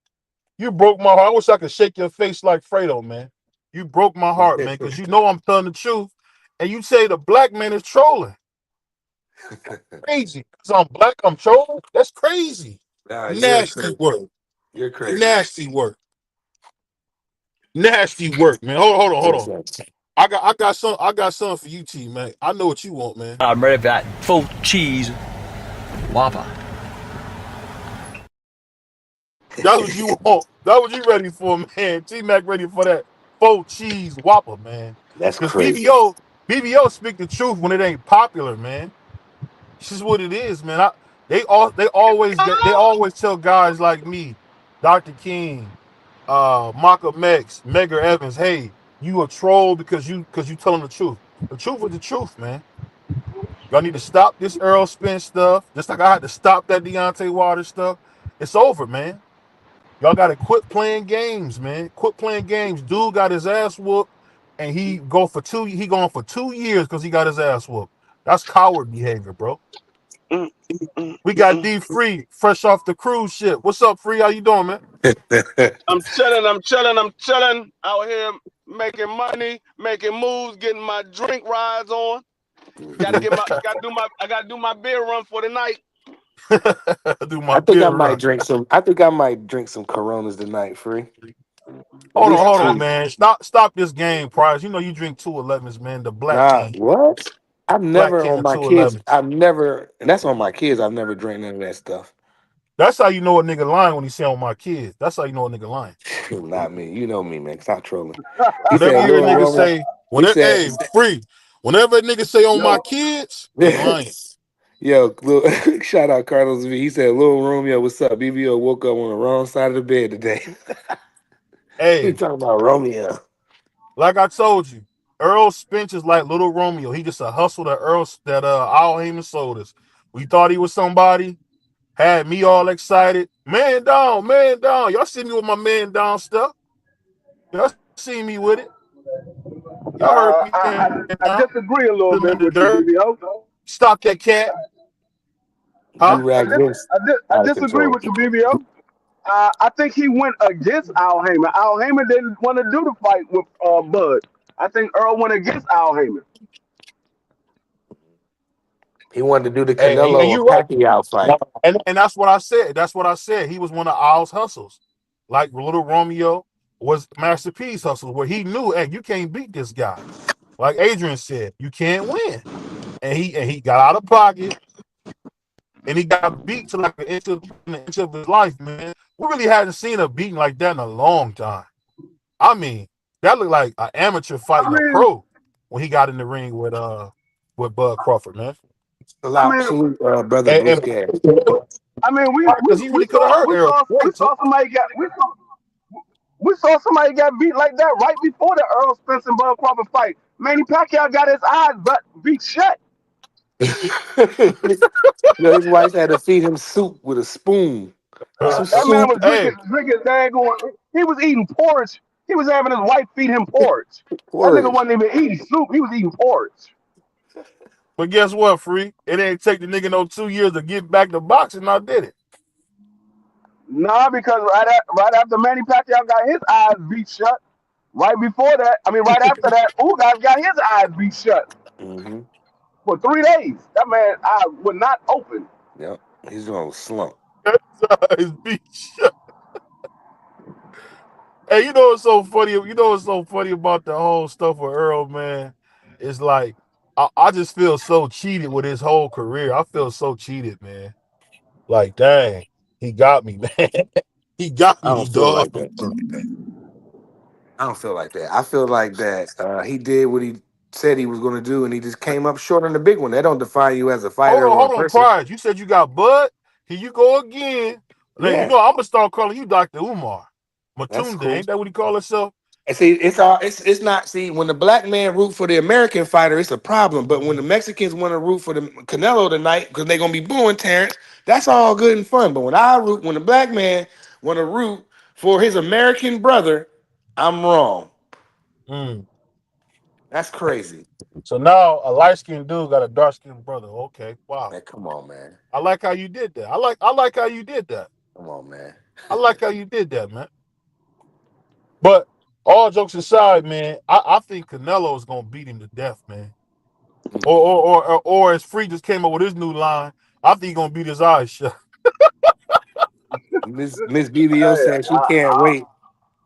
You broke my heart. I wish I could shake your face like Fredo, man. You broke my heart, man, because you know I'm telling the truth. And you say the black man is trolling. Crazy. Because I'm black, I'm trolling? That's crazy. Nah, you're Nasty crazy. work. You're crazy. Nasty work. Nasty work, man. Hold on. I got something for you, T, man. I know what you want, man. I'm ready for that full cheese Whopper. That's what you want. That's what you ready for, man. T Mac ready for that full cheese Whopper, man. That's Because crazy. BBO speak the truth when it ain't popular, man. This is what it is, man. They always tell guys like me, Dr. King, Malcolm X, Medgar Evans, hey, you a troll because you telling the truth. The truth is the truth, man. Y'all need to stop this Earl Spence stuff. Just like I had to stop that Deontay Wilder stuff. It's over, man. Y'all got to quit playing games, man. Quit playing games. Dude got his ass whooped, and he going for 2 years because he got his ass whooped. That's coward behavior, bro. Mm, mm, We mm, got mm. D Free, fresh off the cruise ship. What's up, Free? How you doing, man? I'm chilling out here making money, making moves, getting my drink rides on. I gotta do my beer run for the night. Do I my think I beer might run. drink some. I think I might drink some Coronas tonight, free. At Hold on, least hold on, two. man. Stop this game, Prize. You know you drink 211s, man. The Black Nah, King, what? I've Black never King on of my kids. 211s. I've never, and that's on my kids. I've never drank none of that stuff. That's how you know a nigga lying when he say on my kids. That's how you know a nigga lying. Not me. You know me, man. Stop trolling. He Whenever said, you hear a "Little nigga Roman." say, He whenever, said, hey, free. Whenever a nigga say on my Yo, kids, he lying. "Yo, shout out Carlos V." He said, "Little Romeo, what's up?" BBO woke up on the wrong side of the bed today. He Hey, talking about Romeo. like I told you, Earl Spence is like Little Romeo. He just a hustle that Al Heyman sold us. We thought he was somebody, had me all excited. Man down, man down. Y'all see me with my man down stuff. Y'all see me with it. Y'all heard me, man I down. disagree a little In bit the with you, dirt. BBO. Stop that cat. Do Huh? rag this I out of disagree control. with you, BBO. I think he went against Al Heyman. Al Heyman didn't want to do the fight with Bud. I think Earl went against Al Heyman. He wanted to do the Hey, and Canelo or you're right. Pacquiao fight. And that's what I said. That's what I said. He was one of Al's hustles. Like Little Romeo was Master P's hustles, where he knew, hey, you can't beat this guy. Like Adrian said, you can't win. And he got out of pocket and he got beat to like an inch of his life, man. We really hadn't seen a beating like that in a long time. I mean, that looked like an amateur I fighting a mean, pro when he got in the ring with Bud Crawford, man. I mean, Salute, brother And Busquets. because he really could have hurt Earl. we saw somebody we saw somebody got beat like that right before the Earl Spence and Bud Crawford fight. Manny Pacquiao got his eyes but beat shut. His wife had to feed him soup with a spoon. Some That man soup. was Hey, drinking daggone. He was eating porridge. He was having his wife feed him porridge. That nigga Porridge. wasn't even eating soup. He was eating porridge. but guess what, Free? It ain't take the nigga no 2 years to get back to boxing. I did it. Nah, because right after Manny Pacquiao got his eyes beat shut, right before that, I mean, right after that, Ugas got his eyes beat shut Mm-hmm. for 3 days. That man eyes were not open. Yep. He's on a slump. His beat shut. Hey, you know what's so funny? You know what's so funny about the whole stuff with Earl, man? It's like I just feel so cheated with his whole career. I feel so cheated, man. Like, dang, he got me, man. He got I me, don't feel dog. like that. I don't feel like that. I feel like that he did what he said he was going to do, and he just came up short on the big one. That don't define you as a fighter or a Hold on, person. Pride. You said you got Bud. Here you go again. Now, you Yeah, know I'm gonna start calling you Dr. Umar. that's Matunda, cool. ain't that what he call himself? And see, it's not. See, when the black man root for the American fighter, it's a problem. But when the Mexicans want to root for the Canelo tonight because they're gonna be booing Terrence, that's all good and fun. But when the black man want to root for his American brother, I'm wrong. Mm. That's crazy. So now a light skinned dude got a dark skinned brother. Okay, wow. Man, come on, man. I like how you did that. I like how you did that. Come on, man. I like how you did that, man. But all jokes aside, man, I think Canelo is gonna beat him to death, man. Or as Free just came up with his new line, I think he's gonna beat his eyes shut. Miss BBO Hey, said she can't wait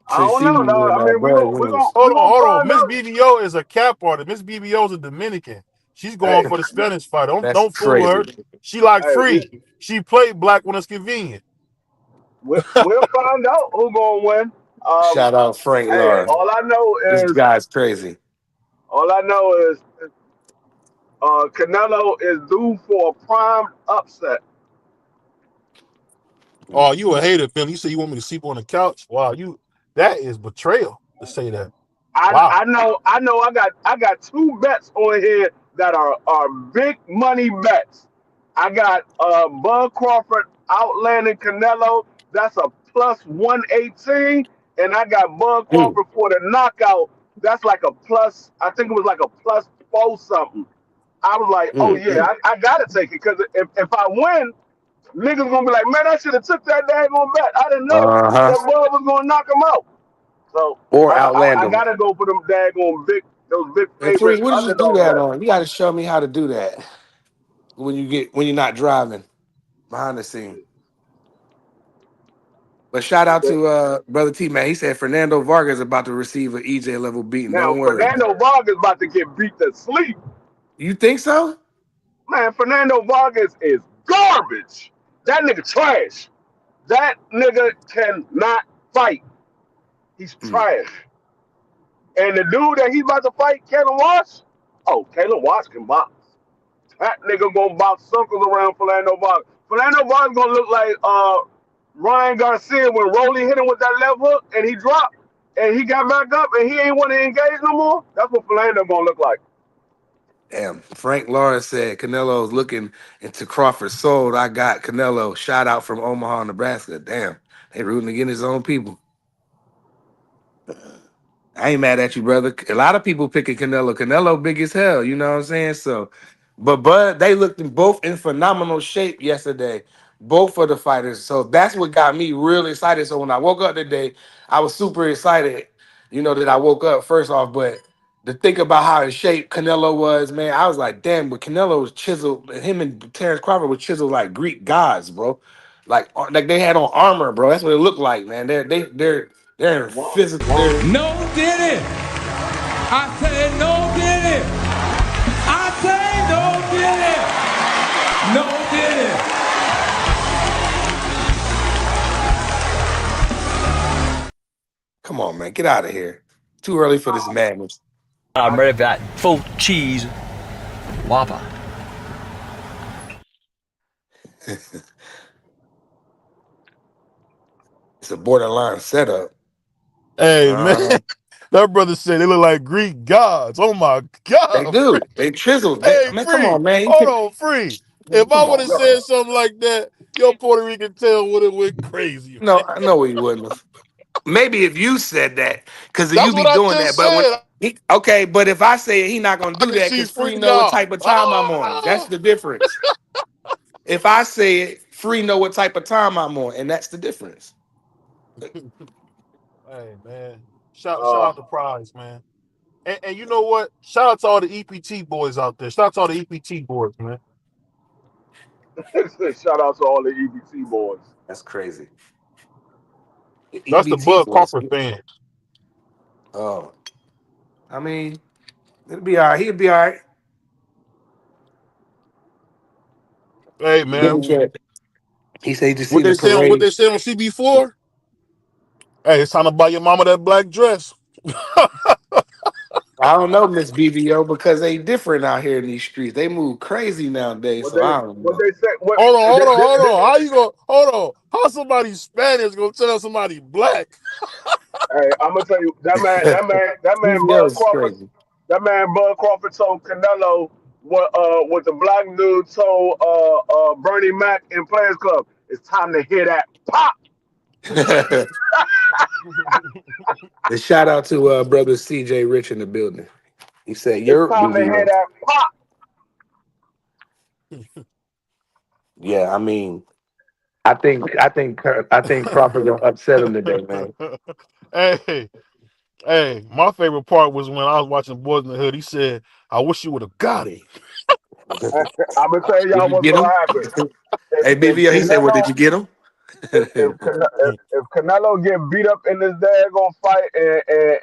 I to don't see know, you dog. when I mean, Bud wins. we gonna Hold on. find Miss out. BBO is a cap artist. Miss BBO is a Dominican. She's going Hey, for the Spanish fight. That's Don't fool her. crazy. She like hey, Free. She played black when it's convenient. we'll find out who gonna win. Shout out Frank Hey, Lar. This guy's crazy. all I know is Canelo is due for a prime upset. Oh, you a hater, Phil. You say you want me to sleep on the couch? Wow, that is betrayal to say that. Wow. I know. I got two bets on here that are big money bets. I got Bud Crawford outlanding Canelo. That's a plus 118, and I got Bud Mm, Crawford for the knockout. That's like a plus. I think it was like a plus four something. I was like, oh mm. yeah, I gotta take it because if I win, niggas gonna be like, man, I should have took that daggone bet. I didn't know Uh-huh. that Bud was gonna knock him out. So Or outland I him. gotta go for them daggone those big And favorite Free, what did you do underdog that bets. on? You got to show me how to do that when you're not driving. behind the scene. But shout out to brother T man. He said Fernando Vargas about to receive an EJ level beating. Now Don't worry. Fernando Vargas about to get beat to sleep. You think so? Man, Fernando Vargas is garbage. That nigga trash. That nigga cannot fight. He's trash. And the dude that he's about to fight, Caleb Watts, oh, Caleb Watts can box. That nigga gonna box circles around Fernando Vargas. Fernando Vargas gonna look like Ryan Garcia when Rolly hit him with that left hook and he dropped and he got back up and he ain't want to engage no more. That's what Fernando gonna look like. Damn. Frank Lawrence said Canelo's looking into Crawford's soul. I got Canelo. Shout out from Omaha, Nebraska. Damn. They rooting against his own people. I ain't mad at you, brother. A lot of people picking Canelo. Canelo big as hell, you know what I'm saying? So, but they looked both in phenomenal shape yesterday, both of the fighters. So that's what got me really excited. So when I woke up today, I was super excited, that I woke up first off. But to think about how in shape Canelo was, man, I was like, damn, but Canelo was chiseled. Him and Terrence Crawford was chiseled like Greek gods, bro. Like they had on armor, bro. That's what it looked like, man. They're physical. No did it. I said no did it. I say no did it. No did it. Come on, man. Get out of here. Too early for this madness. I'm ready for that full cheese Whopper. It's a borderline setup. Hey, man. That brother said they look like Greek gods. Oh, my God. They do. They chiseled. Hey, Man, Free. come on, man. Hold on, Free. If I would have said something like that, your Puerto Rican tail would have went crazy. No, I know he wouldn't have. Maybe if you said that, because That's you be what I doing just that. said. Okay, but if I say he not gonna do that, because Free know what type of time I'm on. That's the difference. If I say it, Free know what type of time I'm on, and that's the difference. Hey, man. Shout out to Prize, man. And you know what? Shout out to all the EPT boys out there. Shout out to all the EPT boys, man. Shout out to all the EBT boys. That's crazy. That's the Bud Crawford fans. Oh, I mean, it'll be all right. He'll be all right. Hey, man. He said he just what seen the parade. What they say on CB4? Hey, it's time to buy your mama that black dress. I don't know, Miss BBO, because they different out here in these streets. They move crazy nowadays. What so I don't know. What they say? Hold on. How you go? Hold on. How somebody Spanish gonna tell somebody black? Hey, I'm gonna tell you that man Bud Crawford. That man Bud Crawford told Canelo what the black dude told Bernie Mac in Players Club. It's time to hear that pop. The shout out to brother CJ Rich in the building. He said, "It's time to hear that pop." Yeah, I mean, I think Crawford gonna upset him today, man. Hey, my favorite part was when I was watching Boys in the Hood. He said, "I wish you would have got him." I'm gonna tell y'all what's gonna happen. Hey, BBO, he said, "Well, did you get him?" if Canelo get beat up in this daggone fight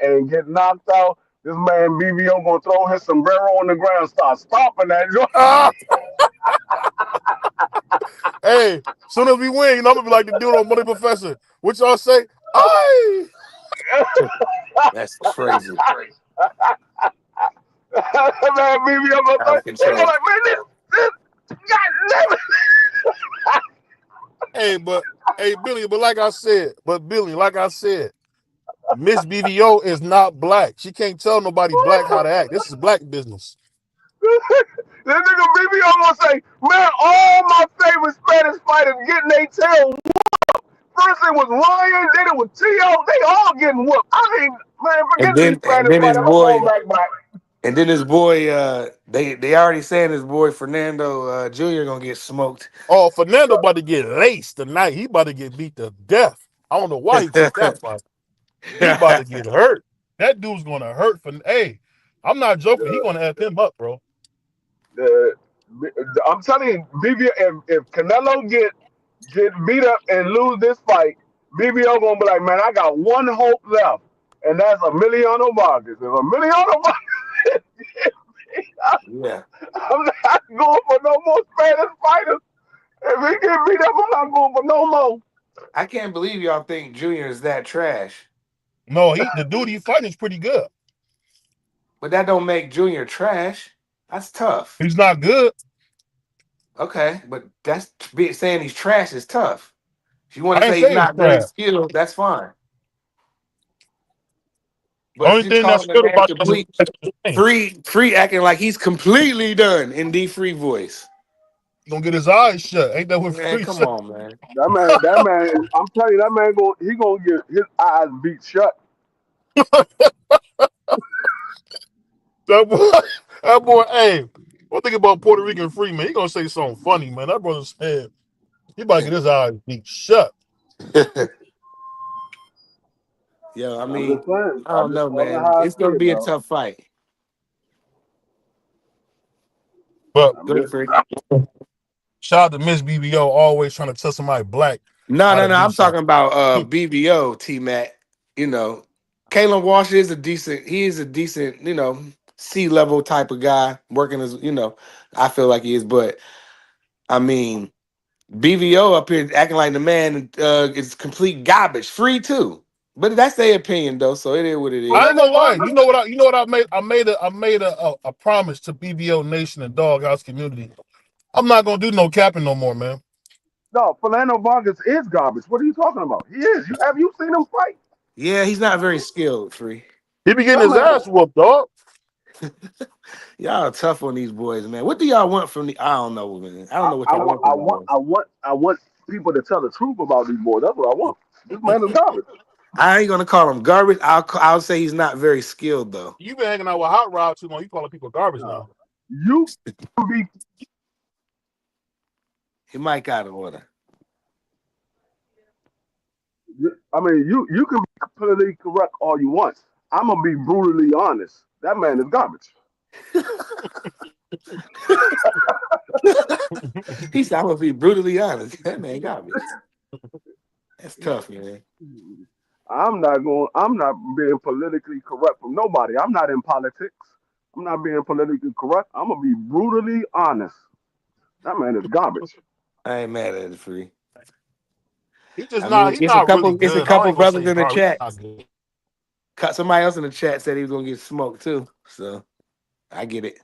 and get knocked out, this man BBO gonna throw his sombrero on the ground, start stomping that joint. Hey, soon as we win, I'm gonna be like the dude on Money Professor. What y'all say? Aye. That's crazy. Man, BBO gonna throw. Like, man, this goddamn it. Billy, like I said, Miss BBO is not black. She can't tell nobody black how to act. This is black business. This nigga BBO gonna say, man, all my favorite Spanish fighters getting their tail whooped. First it was Ryan, then it was T.O. They all getting whooped. I ain't, man, forget these Spanish fighters. I'm going back. And then his boy, they already saying his boy Fernando Jr. gonna get smoked. Oh, Fernando about to get laced tonight. He about to get beat to death. I don't know why he took that fight. He about to get hurt. That dude's gonna hurt. Hey, I'm not joking. He gonna F him up, bro. I'm telling you, BBO. If Canelo get beat up and lose this fight, BBO gonna be like, man, I got one hope left, and that's Emiliano Vargas. If Emiliano Vargas, Yeah. I'm not going for no more Spanish fighters. If he get beat up, I'm not going for no more. I can't believe y'all think Junior is that trash. No, the dude he fighting is pretty good. But that don't make Junior trash. That's tough. He's not good. Okay, but saying he's trash is tough. If you want I to ain't say he's saying he's not very trash. skilled, that's fine. But Only you thing that's calling the good man about him complete is his game. free acting like he's completely done in D free voice. He gonna get his eyes shut. Ain't that what Man, Free come said? on, man. That man. I'm telling you, that man gonna get his eyes beat shut. That boy, that boy. Hey, one thing about Puerto Rican Free, man, he gonna say something funny, man. That brother said he about to get his eyes beat shut. Yo, I I'm mean, just saying. I I'm don't just know, calling man. how I It's see gonna it, be a though. tough fight. But I'm Good just. for shout out to Miss BBO, always trying to tell somebody black No, how no, to no. do I'm talking something. about BBO T Mac. You know, Kalen Walsh is a decent. He is a decent. C level type of guy working as. I feel like he is, but I mean, BVO up here acting like the man is complete garbage. Free too, but that's their opinion though. So it is what it I is. ain't gonna lie. You know what I made? I made a promise to BBO Nation and Doghouse community. I'm not gonna do no capping no more, man. No, Fernando Vargas is garbage. What are you talking about? He is. Have you seen him fight? Yeah, he's not very skilled. Free. He be getting That his man. ass whooped, dog. Y'all are tough on these boys, man. What do y'all want from the? I don't know, man. I don't I, know what I, y'all want- want from these boys. I want people to tell the truth about these boys. That's what I want. This man is garbage. I ain't gonna call him garbage. I'll say he's not very skilled though. You been hanging out with Hot Rod too long. You calling people garbage No. now. You can be. He might got of order. I mean, you can be politically correct all you want. I'm gonna be brutally honest. That man is garbage. He said, "I'm gonna be brutally honest. That man got me. That's tough, man. I'm not being politically correct from nobody. I'm not in politics. I'm not being politically correct. I'm gonna be brutally honest. That man is garbage. I ain't mad at it, free. He just I not. mean, He it's a not really couple. It's a good. I couple ain't gonna brothers say in the garbage. chat. He's not good. Somebody else in the chat said he was gonna get smoked too. So I get it.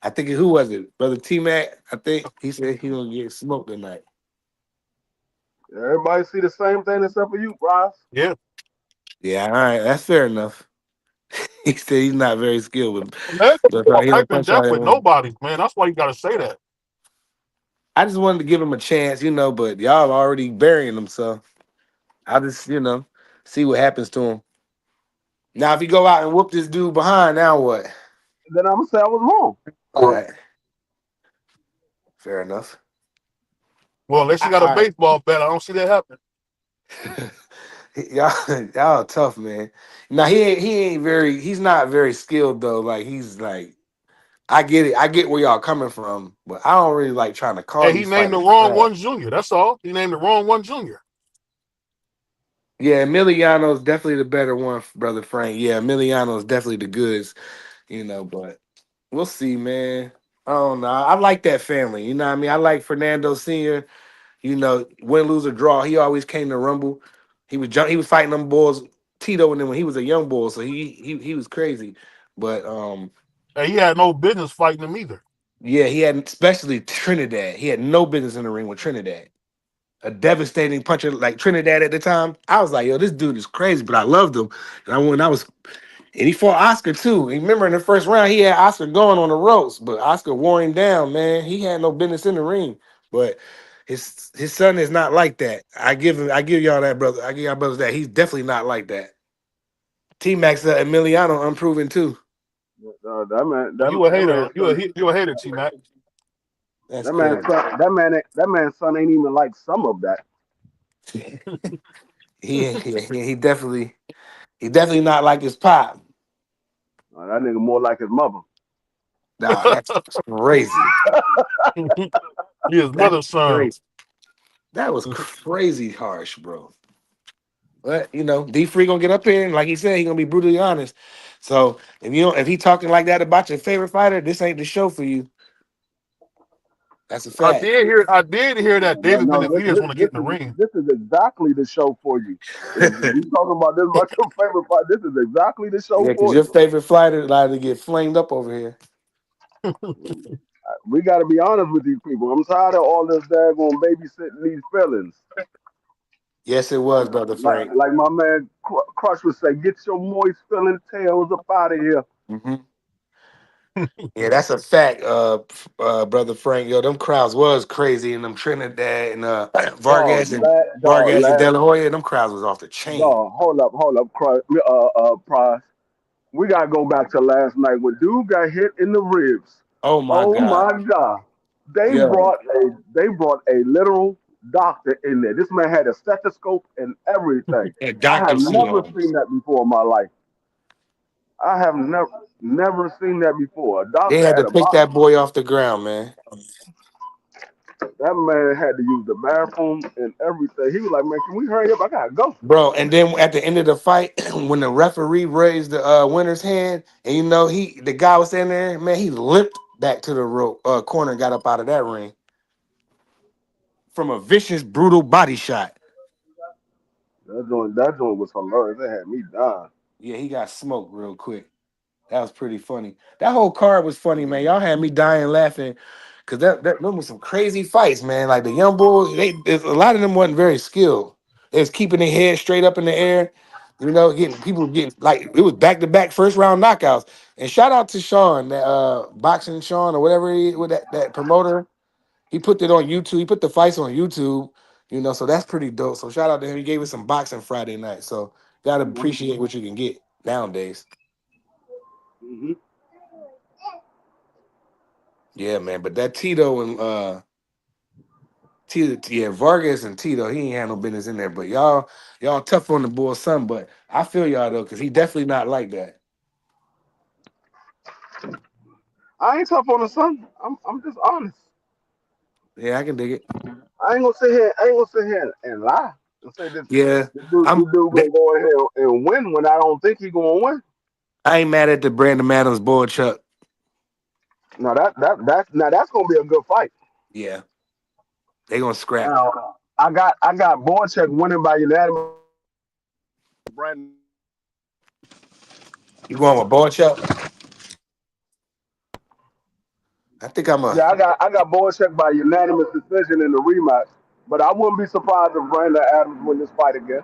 I think who was it, brother T Mac? I think he said he gonna get smoked tonight. Everybody see the same thing except for you, Bryce. Yeah. Yeah, all right, that's fair enough. He said he's not very skilled with, Man, but he I don't been punch deaf out with everyone. nobody, man. That's why you gotta say that. I just wanted to give him a chance, but y'all already burying him, so I just, see what happens to him. Now, if he go out and whoop this dude behind, now what? Then I'm gonna say I was wrong. All right, fair enough. Well, unless you got a All right, baseball bat, I don't see that happening. y'all tough, man. Now he's not very skilled though. Like he's like, I get it, I get where y'all coming from, but I don't really like trying to call Hey, he these named the fighters wrong trash. one junior. That's all. He named the wrong one junior. Yeah, Emiliano's definitely the better one, brother Frank. Yeah, Emiliano's definitely the goods, but we'll see, man. I don't know. I like that family. You know what I mean? I like Fernando Sr. Win, lose, or draw. He always came to Rumble. He was fighting them boys, Tito and them when he was a young boy, so he was crazy. But And he had no business fighting him either. yeah, he had especially Trinidad. He had no business in the ring with Trinidad. A devastating puncher like Trinidad at the time. I was like, yo, this dude is crazy, but I loved him. And he fought Oscar too. And remember in the first round, he had Oscar going on the ropes, but Oscar wore him down, man. He had no business in the ring. But his son is not like that. I give y'all that, brother. I give y'all brothers that. He's definitely not like that. T Max Emiliano unproven too. That man, You a that hater. man, son, You a hater, T Mac. That's that man, crazy. son, that man's son ain't even like some of that. he definitely not like his pop. That nigga more like his mother. Nah, that's crazy. His That's mother's son. crazy. That was crazy harsh, bro. But you know, D Free gonna get up here and like he said, he gonna be brutally honest. So if he talking like that about your favorite fighter, this ain't the show for you. That's a I fact. did hear that No, David no, Benavidez want to get in the ring. this is exactly the show for you. If we talking about this about your favorite fight, this is exactly the show Yeah, because for your you. favorite fighter like to get flamed up over here. We got to be honest with these people. I'm tired of all this daggone babysitting these feelings. Yes, it was, brother Frank. Like my man Crush would say, get your moist feeling tails up out of here. Hmm. Yeah, that's a fact, brother Frank. Yo, them crowds was crazy in them Trinidad and Dog, Vargas and De La Hoya. Them crowds was off the chain. dog, hold up, Price. We gotta go back to last night when dude got hit in the ribs. Oh my Oh God. my God! Yo, They brought a literal doctor in there. This man had a stethoscope and everything. and I have Dr. never Sion. seen that before in my life. I have never seen that before. A They doctor had to at a pick box. that boy off the ground, man. That man had to use the bathroom and everything. He was like, "Man, can we hurry up? I gotta go." Bro, and then at the end of the fight, when the referee raised the winner's hand, and the guy was standing there, man, he limped back to the corner and got up out of that ring from a vicious, brutal body shot. That joint was hilarious. They had me dying. Yeah, he got smoked real quick. That was pretty funny. That whole card was funny, man. Y'all had me dying laughing because them was some crazy fights, man. Like the young bulls, a lot of them wasn't very skilled. They was keeping their head straight up in the air, getting like it was back to back first round knockouts. And shout out to Sean, that boxing Sean or whatever with that promoter. He put it on YouTube. He put the fights on YouTube. So that's pretty dope. So shout out to him. He gave us some boxing Friday night. So gotta appreciate what you can get nowadays. Hmm. Yeah, man. But that Tito and Vargas and Tito, he ain't had no business in there. But y'all tough on the boy son. But I feel y'all though, because he definitely not like that. I ain't tough on the son. I'm just honest. Yeah, I can dig it. I ain't gonna sit here. I ain't gonna sit here and lie and say this. Yeah, This dude gonna go ahead and win when I don't think he gonna win. I ain't mad at the Brandon Adams boy Chuck. Now that's gonna be a good fight. Yeah, they gonna scrap. Now I got Borchek winning by unanimous. Brandon. You going with boy Chuck? I think Yeah, I got Borchek by unanimous decision in the rematch. But I wouldn't be surprised if Brandon Adams win this fight again.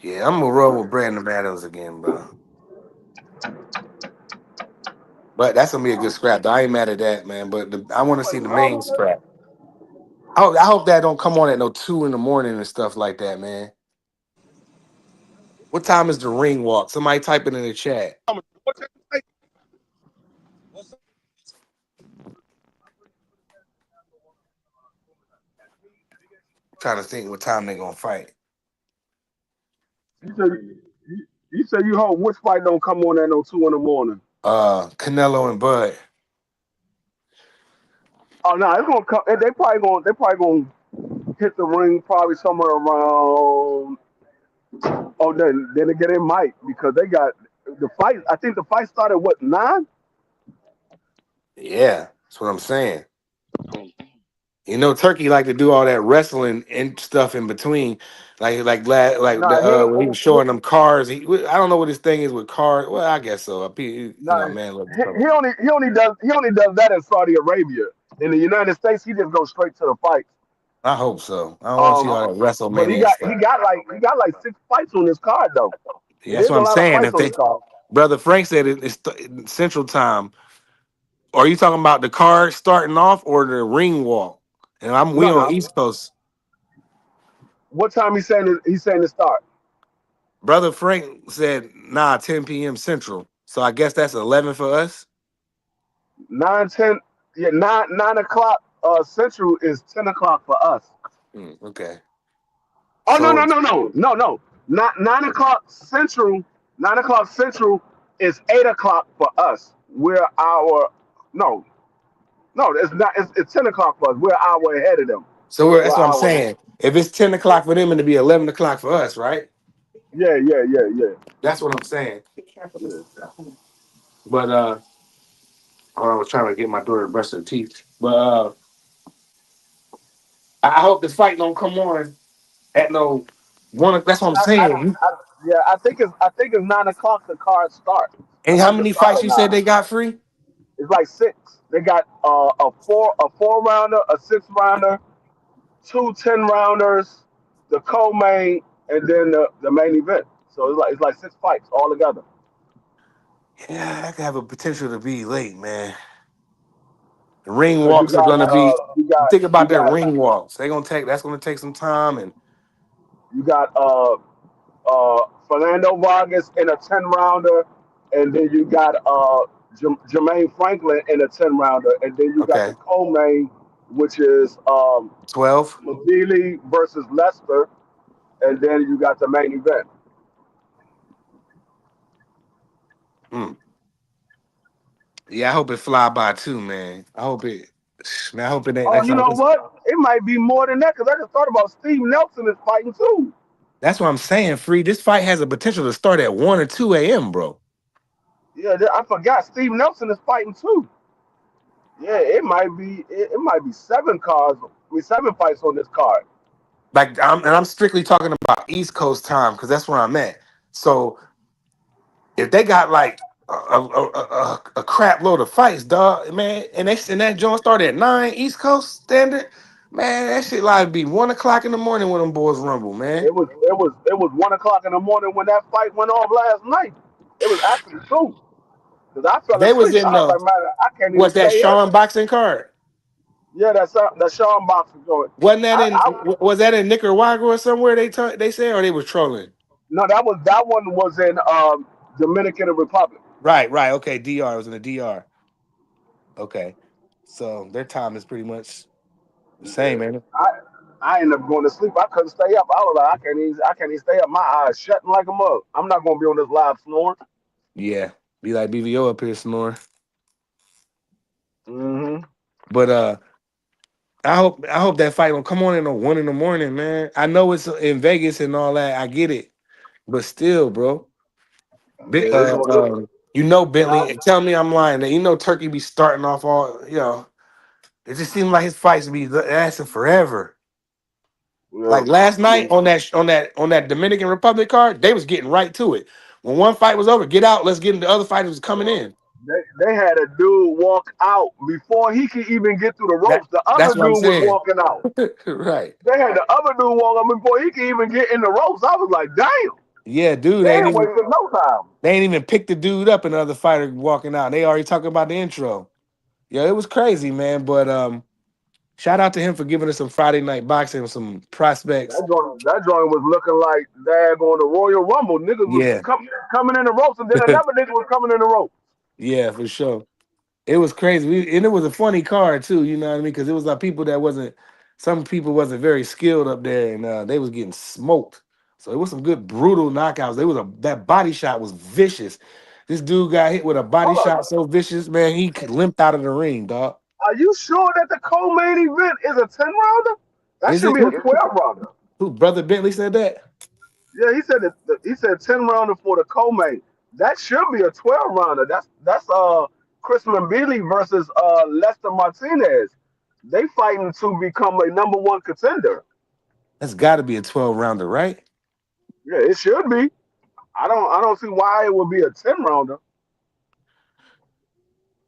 Yeah, I'm gonna roll with Brandon Adams again, bro. But that's gonna be a good scrap. I ain't mad at that, man. But I want to see the main scrap. I hope that don't come on at no 2 in the morning and stuff like that, man. What time is the ring walk? Somebody type it in the chat. Trying to think what time they gonna fight. You said you hope which fight don't come on at no 2 in the morning. Canelo and Bud. Oh no, it's gonna come. They probably gonna hit the ring probably somewhere around. Oh, then again, it might because they got the fight. I think the fight started what 9. Yeah, that's what I'm saying. Turkey like to do all that wrestling and stuff in between, Nah, he when he was showing them cars. I don't know what his thing is with cars. Well, I guess so. nah, Man, look, he only does that in Saudi Arabia. In the United States, he just goes straight to the fight. I hope so. I don't want to see all Um, that but he WrestleMania got stuff. he got like 6 fights on his card though. Yeah, It that's is what a I'm lot of saying. fights If on they, his card. brother Frank said it's Central Time. Are you talking about the card starting off or the ring walk? And we No, on no. East Coast. What time he's saying to start? Brother Frank said, 10 p.m. Central. So I guess that's 11 for us. 9, 10. Yeah, 9 o'clock Central is 10 o'clock for us. Okay. Oh no So no no no no no! Not 9 o'clock Central. 9 o'clock Central is 8 o'clock for us. we're our no, no, it's not. It's 10 o'clock for us. We're an hour ahead of them. So We're that's an what I'm hour ahead. saying. If it's 10 o'clock for them and to be 11 o'clock for us, right? Yeah, yeah, yeah, yeah, That's what I'm saying. yeah. But I was trying to get my daughter to brush her teeth. But I hope this fight don't come on at no one. That's what I'm I, I, saying. yeah, I think it's 9 o'clock. The card starts. I And how think the many start fights at you said 9. they got free? It's like six. They got a four rounder, a 6 rounder, two 10 rounders, the co-main, and then the main event. So it's like 6 fights all together. Yeah, that could have a potential to be late, man. The ring Because you walks are got gonna be. you got Think you about their got ring walks. They gonna take. That's gonna take some time. And you got Fernando Vargas in a 10 rounder, and then you got Jermaine Franklin in a 10 rounder, and then you got the okay, co-main, which is 12. Mabili versus Lester, and then you got the main event. Hmm. Yeah, I hope it fly by too, man. I hope it. Man, I hope it ain't. Oh, you know what? It might be more than that because I just thought about Steve Nelson is fighting too. That's what I'm saying. Free. This fight has a potential to start at 1 or 2 a.m., bro. Yeah, I forgot Steve Nelson is fighting too. Yeah, it might be 7 cards. I mean, 7 fights on this card. Like, I'm strictly talking about East Coast time because that's where I'm at. So if they got like a crap load of fights, dog, man, and that joint started at 9 East Coast standard, man, that shit like be 1 o'clock in the morning when them boys rumble, man. It was 1 o'clock in the morning when that fight went off last night. It was actually 2 because I fell They was asleep. in I was the like, man, I can't even what's that stay up. Sean boxing card? Yeah, that's Sean Boxer joint. Wasn't that in I was that in Nicaragua or somewhere they said, or they was trolling? No, that one was in Dominican Republic. Right, okay, DR, it was in the DR. Okay. So their time is pretty much the Yeah. same, ain't it? I ended up going to sleep. I couldn't stay up. I was like, I can't even stay up. My eyes shutting like a mug. I'm not gonna be on this live snoring. Yeah. Be like BVO up here snoring. Hmm. But I hope that fight don't come on at 1 in the morning, man. I know it's in Vegas and all that. I get it, but still, bro. Yeah, it's gonna look. Bentley. And tell me I'm lying. That Turkey be starting off all. It just seems like his fights be lasting forever. Yeah, Like last yeah. night on that Dominican Republic card, they was getting right to it. When one fight was over, get out. Let's get into the other fighters was coming in. They had a dude walk out before he could even get through the That ropes. The other that's what I'm dude was saying. walking out. Right. They had the other dude walk out before he could even get in the ropes. I was like, damn, Yeah, dude. they ain't wasting no time. They ain't even picked the dude up and the other fighter walking out. They already talking about the intro. Yeah, it was crazy, man. But shout out to him for giving us some Friday night boxing, some prospects. That joint was looking like on the Royal Rumble. Niggas was Yeah. coming in the ropes, and then another nigga was coming in the ropes. Yeah, for sure. It was crazy. And it was a funny card too, you know what I mean? Because it was like some people wasn't very skilled up there, and they was getting smoked. So it was some good brutal knockouts. That body shot was vicious. This dude got hit with a body Hold shot up. so vicious, man. He limped out of the ring, dog. Are you sure that the co-main event is a 10 rounder? That Is should it be a 12 rounder. who brother Bentley said that? Yeah, he said 10 rounder for the co-main. That should be a 12 rounder. That's Chris Mbili versus Lester Martinez. They fighting to become a #1 contender. That's got to be a 12 rounder, right? Yeah, it should be. I don't see why it would be a 10 rounder.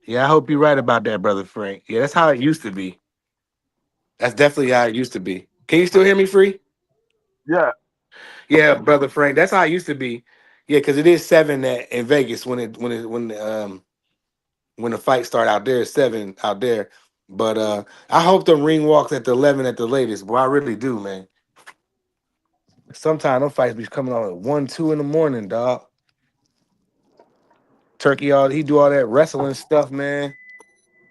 Yeah, I hope you're right about that, brother Frank. Yeah, that's how it used to be. That's definitely how it used to be. Can you still hear me, Free? Yeah. Yeah, brother Frank. That's how it used to be. Yeah, because it is 7 in Vegas when the fight start out there. It's 7 out there. But I hope the ring walks at the 11 at the latest. Boy, I really do, man. Sometimes them fights be coming on at 1, 2 in the morning, dog. Turkey, he do all that wrestling stuff, man.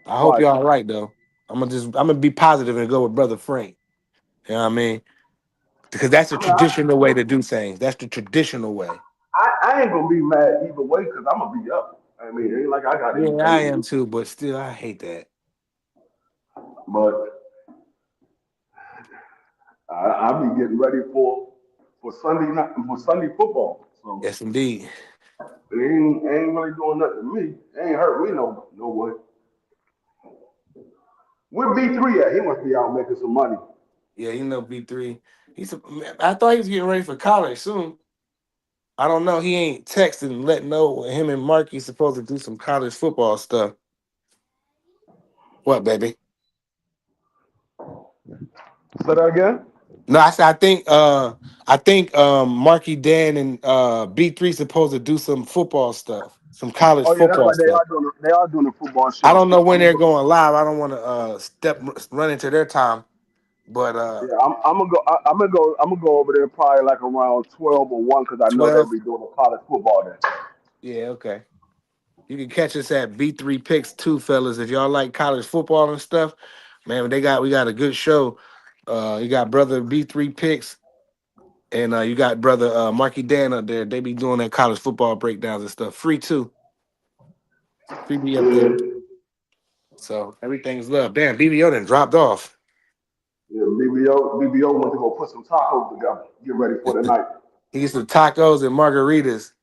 I hope Right. y'all right though. I'm gonna be positive and go with brother Frank. You know what I mean? Because that's the I mean, traditional way to do things. That's the traditional way. I ain't gonna be mad either way because I'm gonna be up. I mean, it ain't like I got Yeah, I anything to am do. too, but still, I hate that. But I'll be getting ready for Sunday night for Sunday football. So Yes, indeed. it ain't really doing nothing to me. It ain't hurt me no way. Where B3 at? He must be out making some money. Yeah, you know, B3. I thought he was getting ready for college soon. I don't know. He ain't texting and letting know him and Marky supposed to do some college football stuff. What, baby? Say that again? No, I said I think Marky Dan and B3 supposed to do some football stuff, some college Oh yeah, that's football right. stuff. They are doing the football I show. don't know when I'm gonna they're go. going live. I don't want to run into their time, but Yeah, I'm gonna go. I'm gonna go over there probably like around 12 or 1 because I know they'll 12. be doing a college football there. Yeah, okay. You can catch us at B3 Picks too, fellas. If y'all like college football and stuff, man, we got a good show. You got brother B3 Picks and you got brother Marky Dan up there. They be doing that college football breakdowns and stuff. Free too. Free be up there. Yeah, So everything's love. Damn, BBO done dropped off. yeah. BBO went to go put some tacos together. Get ready for the night. He gets some tacos and margaritas.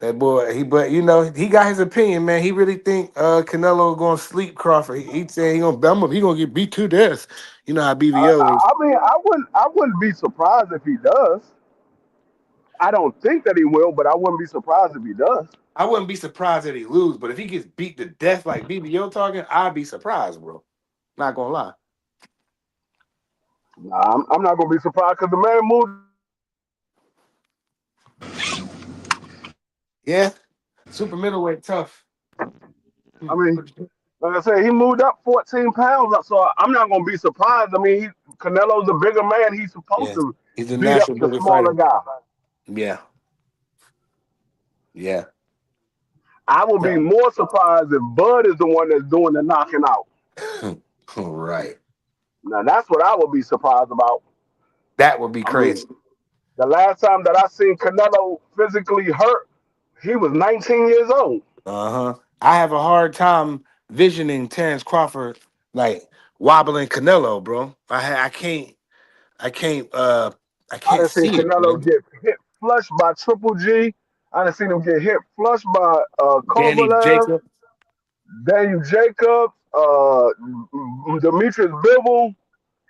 That boy, but you know, he got his opinion, man. He really think Canelo gonna sleep Crawford. He saying he gonna get beat to death. You know how I, BBO is. I, I mean, I wouldn't be surprised if he does. I don't think that he will, but I wouldn't be surprised if he does. I wouldn't be surprised that he lose, but if he gets beat to death like BBO talking, I'd be surprised, bro. Not gonna lie. Nah, I'm not gonna be surprised because the man moved. Yeah, super middleweight tough. I mean, like I said, he moved up 14 pounds, so I'm not gonna be surprised. I mean, Canelo's a bigger man. He's supposed Yeah, to he's a beat up natural the bigger smaller fighter. guy. Yeah, yeah. I would be more surprised if Bud is the one that's doing the knocking out. Right. Now that's what I would be surprised about. That would be I crazy. mean, the last time that I seen Canelo physically hurt, he was 19 years old. Uh-huh. I have a hard time visioning Terrence Crawford like wobbling Canelo, bro. I can't I I can't done seen see it, Canelo man. get hit flush by Triple G. I done seen him get hit flush by Danny Kovalev, Jacob. Daniel Jacobs, Demetrius Bivol.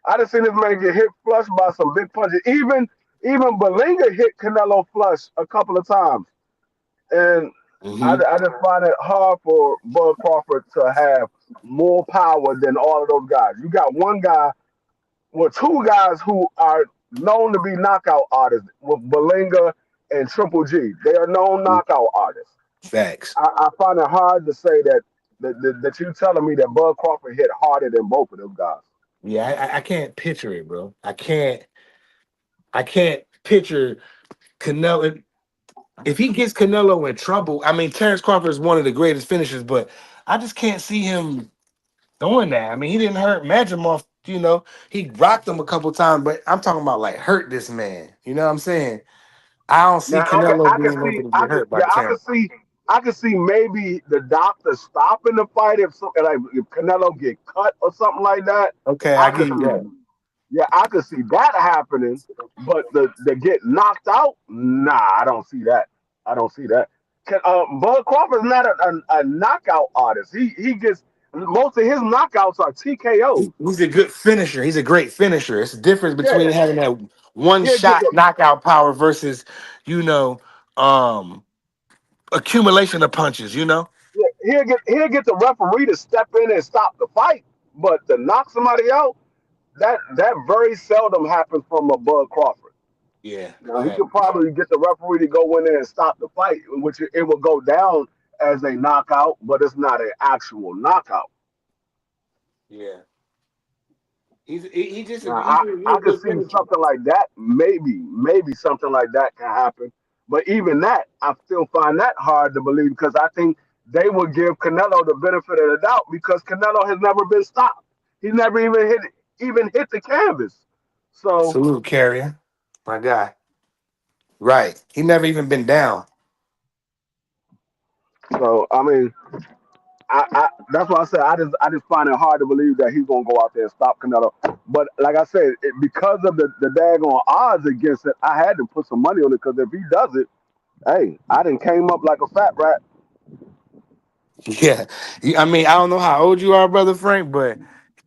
I done seen this man get hit flush by some big punches. Even Belinga hit Canelo flush a couple of times. And I, Hmm. I just find it hard for Bud Crawford to have more power than all of those guys. You got one guy, well, two guys who are known to be knockout artists with Belinga and Triple G. They are known knockout artists. Facts. I find it hard to say that you telling me that Bud Crawford hit harder than both of those guys. Yeah, I can't picture it, bro. I can't picture Canelo. If he gets Canelo in trouble, I mean Terrence Crawford is one of the greatest finishers, but I just can't see him doing that. I mean, he didn't hurt Madrimov, you know. He rocked him a couple times, but I'm talking about like hurt this man. You know what I'm saying? I don't see Now I can Canelo I can being able see to I get can hurt by yeah Terrence. I can see maybe the doctor stopping the fight if Canelo get cut or something like that. Okay, I I could give you see that. yeah I could see that happening, but the get knocked out, nah, I don't see that. I don't see that. Bud Crawford's not a knockout artist. He gets most of his knockouts are TKOs. He's a good finisher. He's a great finisher. It's the difference Yeah, between having that one he'll get shot the knockout power versus, you know, um, accumulation of punches, you know? yeah, he'll get the referee to step in and stop the fight, but to knock somebody out. That very seldom happens from a Bud Crawford. Yeah. Now he could probably get the referee to go in there and stop the fight, which it will go down as a knockout, but it's not an actual knockout. Yeah. He just Now he's I, a I real could good see finisher. something like that, maybe something like that can happen. But even that, I still find that hard to believe because I think they would give Canelo the benefit of the doubt because Canelo has never been stopped. He never even hit the canvas. So Salute, carrier. My guy. Right. He never even been down. So I mean, I that's why I said I just find it hard to believe that he's gonna go out there and stop Canelo. But like I said, because of the daggone odds against it, I had to put some money on it because if he does it, hey, I done came up like a fat rat. Yeah. I mean, I don't know how old you are, brother Frank, but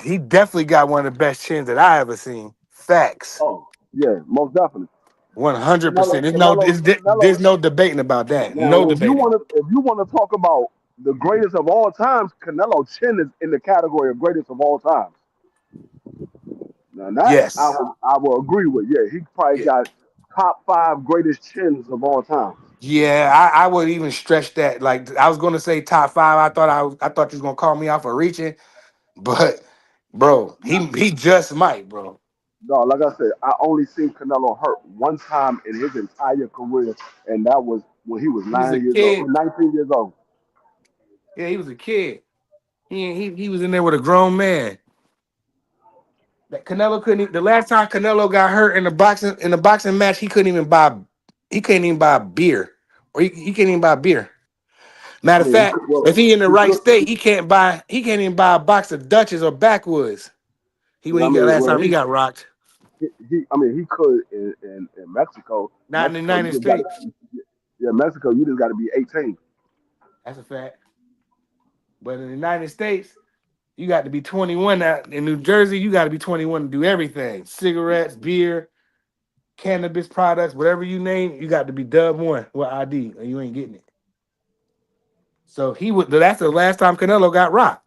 he definitely got one of the best chins that I ever seen. Facts. Oh yeah, most definitely. 100%. There's no debating about that. Now, No debating. if you want to talk about the greatest of all times, Canelo Chin is in the category of greatest of all times. Now that Yes. I will agree with. Yeah, he probably Yeah. got top 5 greatest chins of all time. Yeah, I would even stretch that. Like I was gonna say top five. I thought you was gonna call me out for reaching, but bro, he just might, bro. No, like I said, I only seen Canelo hurt one time in his entire career, and that was when he was He was a 9 years old, kid. 19 years old. Yeah, he was a kid. He was in there with a grown man. That Canelo couldn't. The last time Canelo got hurt in the boxing match, he couldn't even buy. He couldn't even buy beer, or he can't even buy beer. I Matter of mean, fact, if he in the he right could. state, he can't buy. He can't even buy a box of Dutchess or Backwoods. When I he got mean, last time he got rocked. I mean, he could in Mexico. Not in the Mexico, you United just got States. to. Yeah, Mexico, you just got to be 18. That's a fact. But in the United States, you got to be 21. Now in New Jersey, you got to be 21 to do everything: cigarettes, beer, cannabis products, whatever you name. You got to be dub one with ID, or you ain't getting it. So he would. That's the last time Canelo got rocked.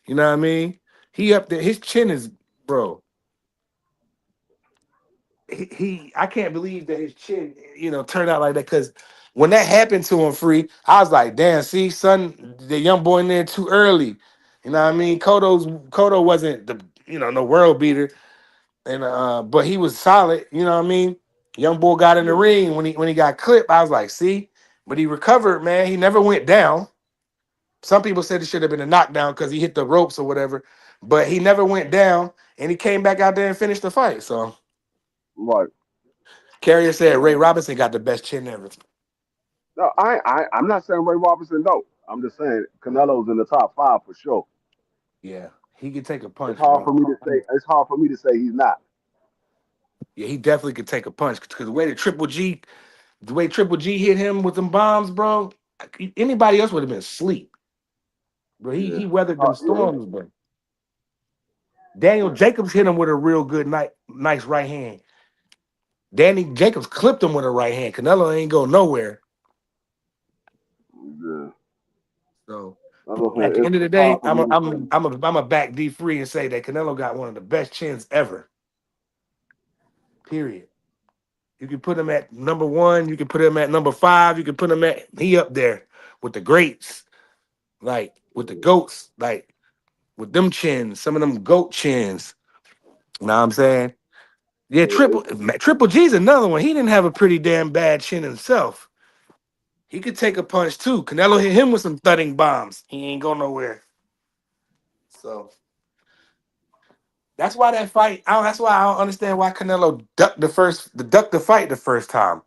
You know what I mean? He up there. His chin is, bro. I can't believe that his chin, turned out like that. Because when that happened to him, free, I was like, damn, see, son, the young boy in there too early. You know what I mean? Cotto wasn't the, no world beater, and but he was solid. You know what I mean? Young boy got in the ring when he got clipped. I was like, see, but he recovered, man. He never went down. Some people said it should have been a knockdown because he hit the ropes or whatever, but he never went down, and he came back out there and finished the fight. So. Right. Carrier said Ray Robinson got the best chin ever. No, I'm not saying Ray Robinson don't. I'm just saying Canelo's in the top 5 for sure. Yeah, he could take a It's punch, hard bro. for me to say. It's hard for me to say he's not. Yeah, he definitely could take a punch because the way Triple G hit him with them bombs, bro. Anybody else would have been asleep, bro. Yeah. He weathered them Yeah. storms, bro. Daniel Jacobs hit him with a real good, nice right hand. Danny Jacobs clipped him with a right hand. Canelo ain't go nowhere. Yeah. So That's what I'm at saying. the end of the It's hard day, for me to say. I'm a back D3 and say that Canelo got one of the best chins ever. Period. You can put him at number 1. You can put him at number 5. You can put him at he up there with the greats, like with the goats, like with them chins, some of them goat chins. You know what I'm saying? Yeah, Yeah, Triple G's another one. He didn't have a pretty damn bad chin himself. He could take a punch too. Canelo hit him with some thudding bombs. He ain't go nowhere. So that's why that fight. That's why I don't understand why Canelo ducked the fight the first time.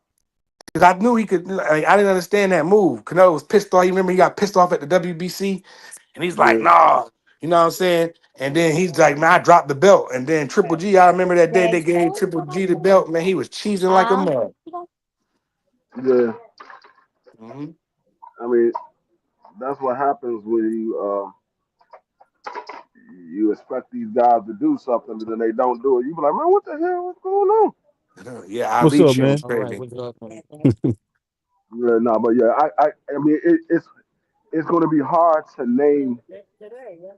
Because I knew he could. I didn't understand that move. Canelo was pissed off. You remember he got pissed off at the WBC, and he's like, yeah, "Nah," you know what I'm saying? And then he's like, "Man, I dropped the belt." And then Triple G, I remember that day they gave Triple G the belt. Man, he was cheesing like a mug. yeah. Mhm. I mean, that's what happens when you expect these guys to do something and then they don't do it. You be like, man, what the hell? What's going on? Yeah, What's Ali up, chin man? was crazy. Yeah, no, but yeah, I mean, it's going to be hard to name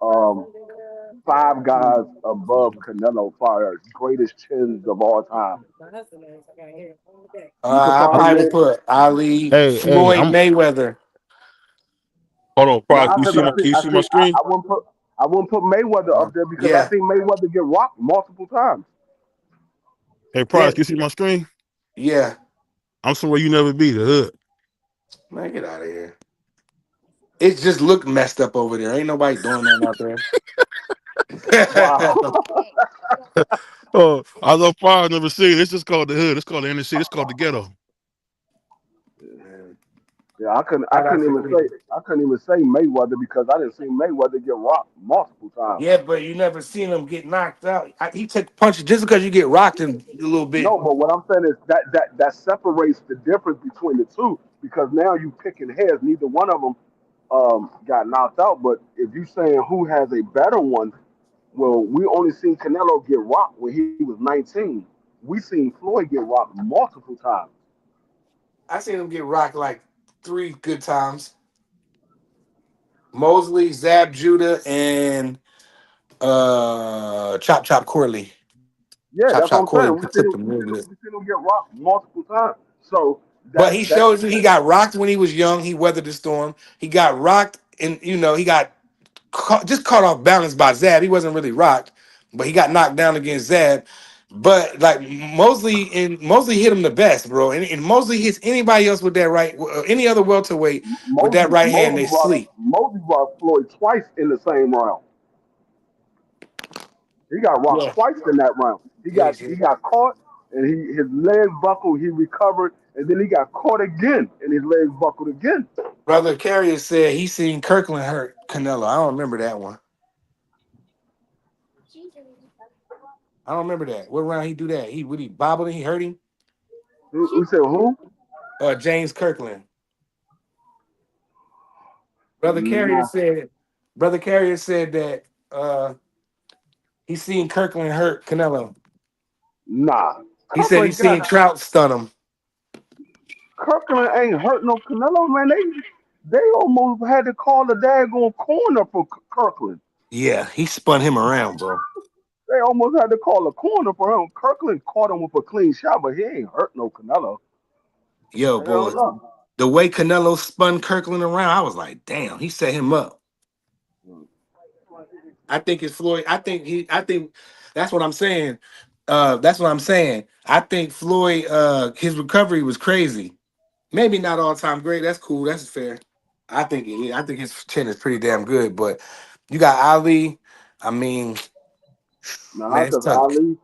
um 5 guys above Canelo far as greatest chins of all time. You could I probably probably name. put Ali, Hey, Floyd I'm. Mayweather. Hold on, Nah, Price. Can you because see my? Can you see my screen? I wouldn't put Mayweather up there because I Yeah, think Mayweather get rocked multiple times. Hey, Price. yeah, Can you see my screen? yeah. I'm somewhere you never be. The hood. Man, get out of here. It just looked messed up over there. Ain't nobody doing that out there. Wow. Oh, I love fire. Never seen. It's just called the hood. It's called the inner city. It's called the ghetto. Yeah, Yeah, I Shout out couldn't to even say Cleveland. Mayweather because I didn't see Mayweather get rocked multiple times. Yeah, but you never seen him get knocked out. He took punches just because you get rocked in a little bit. No, but what I'm saying is that separates the difference between the two because now you picking heads. Neither one of them got knocked out. But if you saying who has a better one, well, we only seen Canelo get rocked when he was 19. We seen Floyd get rocked multiple times. I seen him get rocked like 3 good times. Mosley, Zab Judah, and Chop Chop Corley. Yeah, Chop that's what Chop I'm Corley saying. took them real good. We seen him get rocked multiple times. So But he shows you he got rocked when he was young. He weathered the storm. He got rocked, and he got just caught off balance by Zab. He wasn't really rocked, but he got knocked down against Zab. But like Mosley hit him the best, bro. And Mosley hits anybody else with that right, any other welterweight with that right hand, they sleep. Mosey brought Floyd twice in the same round. He got rocked Yeah, twice in that round. yeah, He got caught and his leg buckled. He recovered and then he got caught again and his leg buckled again. Brother Carrier said he seen Kirkland hurt Canelo. I don't remember that one. I don't remember that. What round he do that? He bobbled him? He hurt him? We said who? James Kirkland. Brother Carrier Nah, said that he seen Kirkland hurt Canelo. nah. He said he seen Trout stun him. Kirkland ain't hurt no Canelo, man. They almost had to call the daggone corner for Kirkland. Yeah, he spun him around, bro. They almost had to call a corner for him. Kirkland caught him with a clean shot, but he ain't hurt no Canelo. Yo, boy, the way Canelo spun Kirkland around, I was like, damn, he set him up. I think it's Floyd. I think that's what I'm saying. That's what I'm saying. I think Floyd, his recovery was crazy. Maybe not all time great. That's cool. That's fair. I think his chin is pretty damn good. But you got Ali. I mean, man, it's tough. Ali.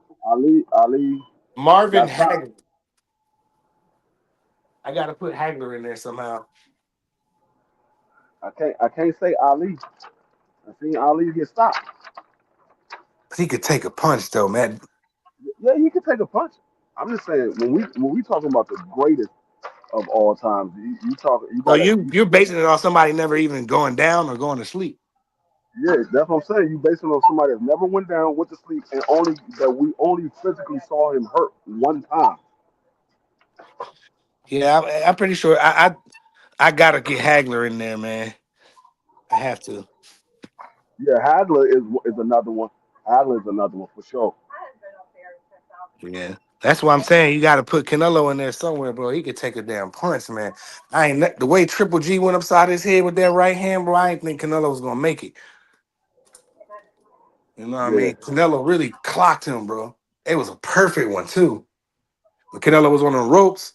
Marvin Hagler. I gotta put Hagler in there somehow. I can't say Ali. I seen Ali get stopped. He could take a punch though, man. Yeah, he could take a punch. I'm just saying when we talking about the greatest of all time, So you're basing it on somebody never even going down or going to sleep. Yeah, that's what I'm saying. You basing it on somebody that never went down, went to sleep, and we only physically saw him hurt one time. Yeah, I'm pretty sure. I gotta get Hagler in there, man. I have to. Yeah, Hagler is another one. Hagler is another one for sure. Yeah, that's what I'm saying. You got to put Canelo in there somewhere, bro. He could take a damn punch, man. The way Triple G went upside his head with that right hand, bro. I ain't think Canelo was gonna make it. You know what I mean? Canelo really clocked him, bro. It was a perfect one too. When Canelo was on the ropes,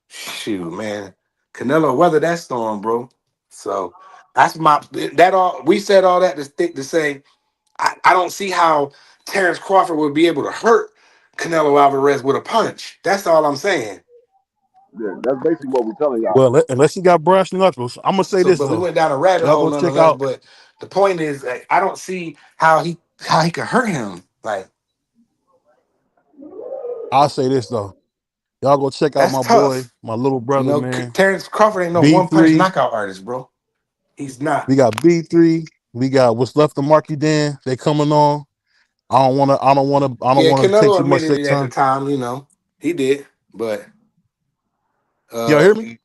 shoot, man. Canelo weathered that storm, bro. So that's we said all that to say I don't see how Terrence Crawford would be able to hurt Canelo Alvarez with a punch. That's all I'm saying. Yeah, that's basically what we're telling y'all. Well, unless he got brass knuckles, I'm gonna say this But though. we went down a rabbit Y'all hole go check nonetheless. out. But the point is, like, I don't see how he could hurt him. Like, I'll say this though. Y'all go check out that's my boy, tough. my little brother, man. Terrence Crawford ain't no one-punch B3. knockout artist, bro. He's not. We got B3. We got what's left of Marky Dan. They coming on. I don't want to take Canelo too much of admitted their it at the time. time, he did, but Y'all hear me?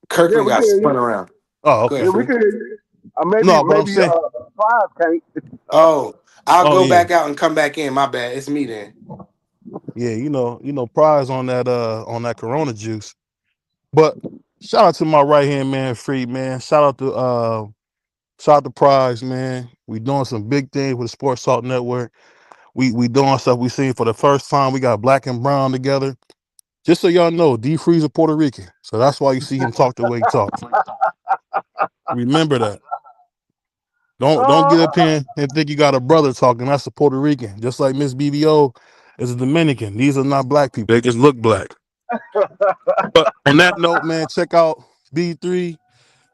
Kirkland got spun around. Oh, Go okay. ahead, We Free. could. Maybe But I'm saying, Five can't. I'll go yeah. back out and come back in. My bad. It's me then. Yeah, you know, Prize on that Corona juice. But shout out to my right hand man, Free, man. Shout out to Prize, man. We doing some big things with the Sports Talk Network. We doing stuff we seen for the first time. We got Black and Brown together. Just so y'all know, D Freeze a Puerto Rican. So that's why you see him talk the way he talks. Remember that. Don't get up here and think you got a brother talking. That's a Puerto Rican. Just like Miss BBO is a Dominican. These are not black people. They just look black. But on that note, man, check out B3.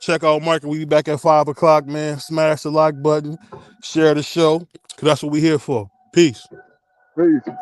Check out Mike, and we be back at 5 o'clock, man. Smash the like button, share the show, because that's what we here for. Peace. Peace.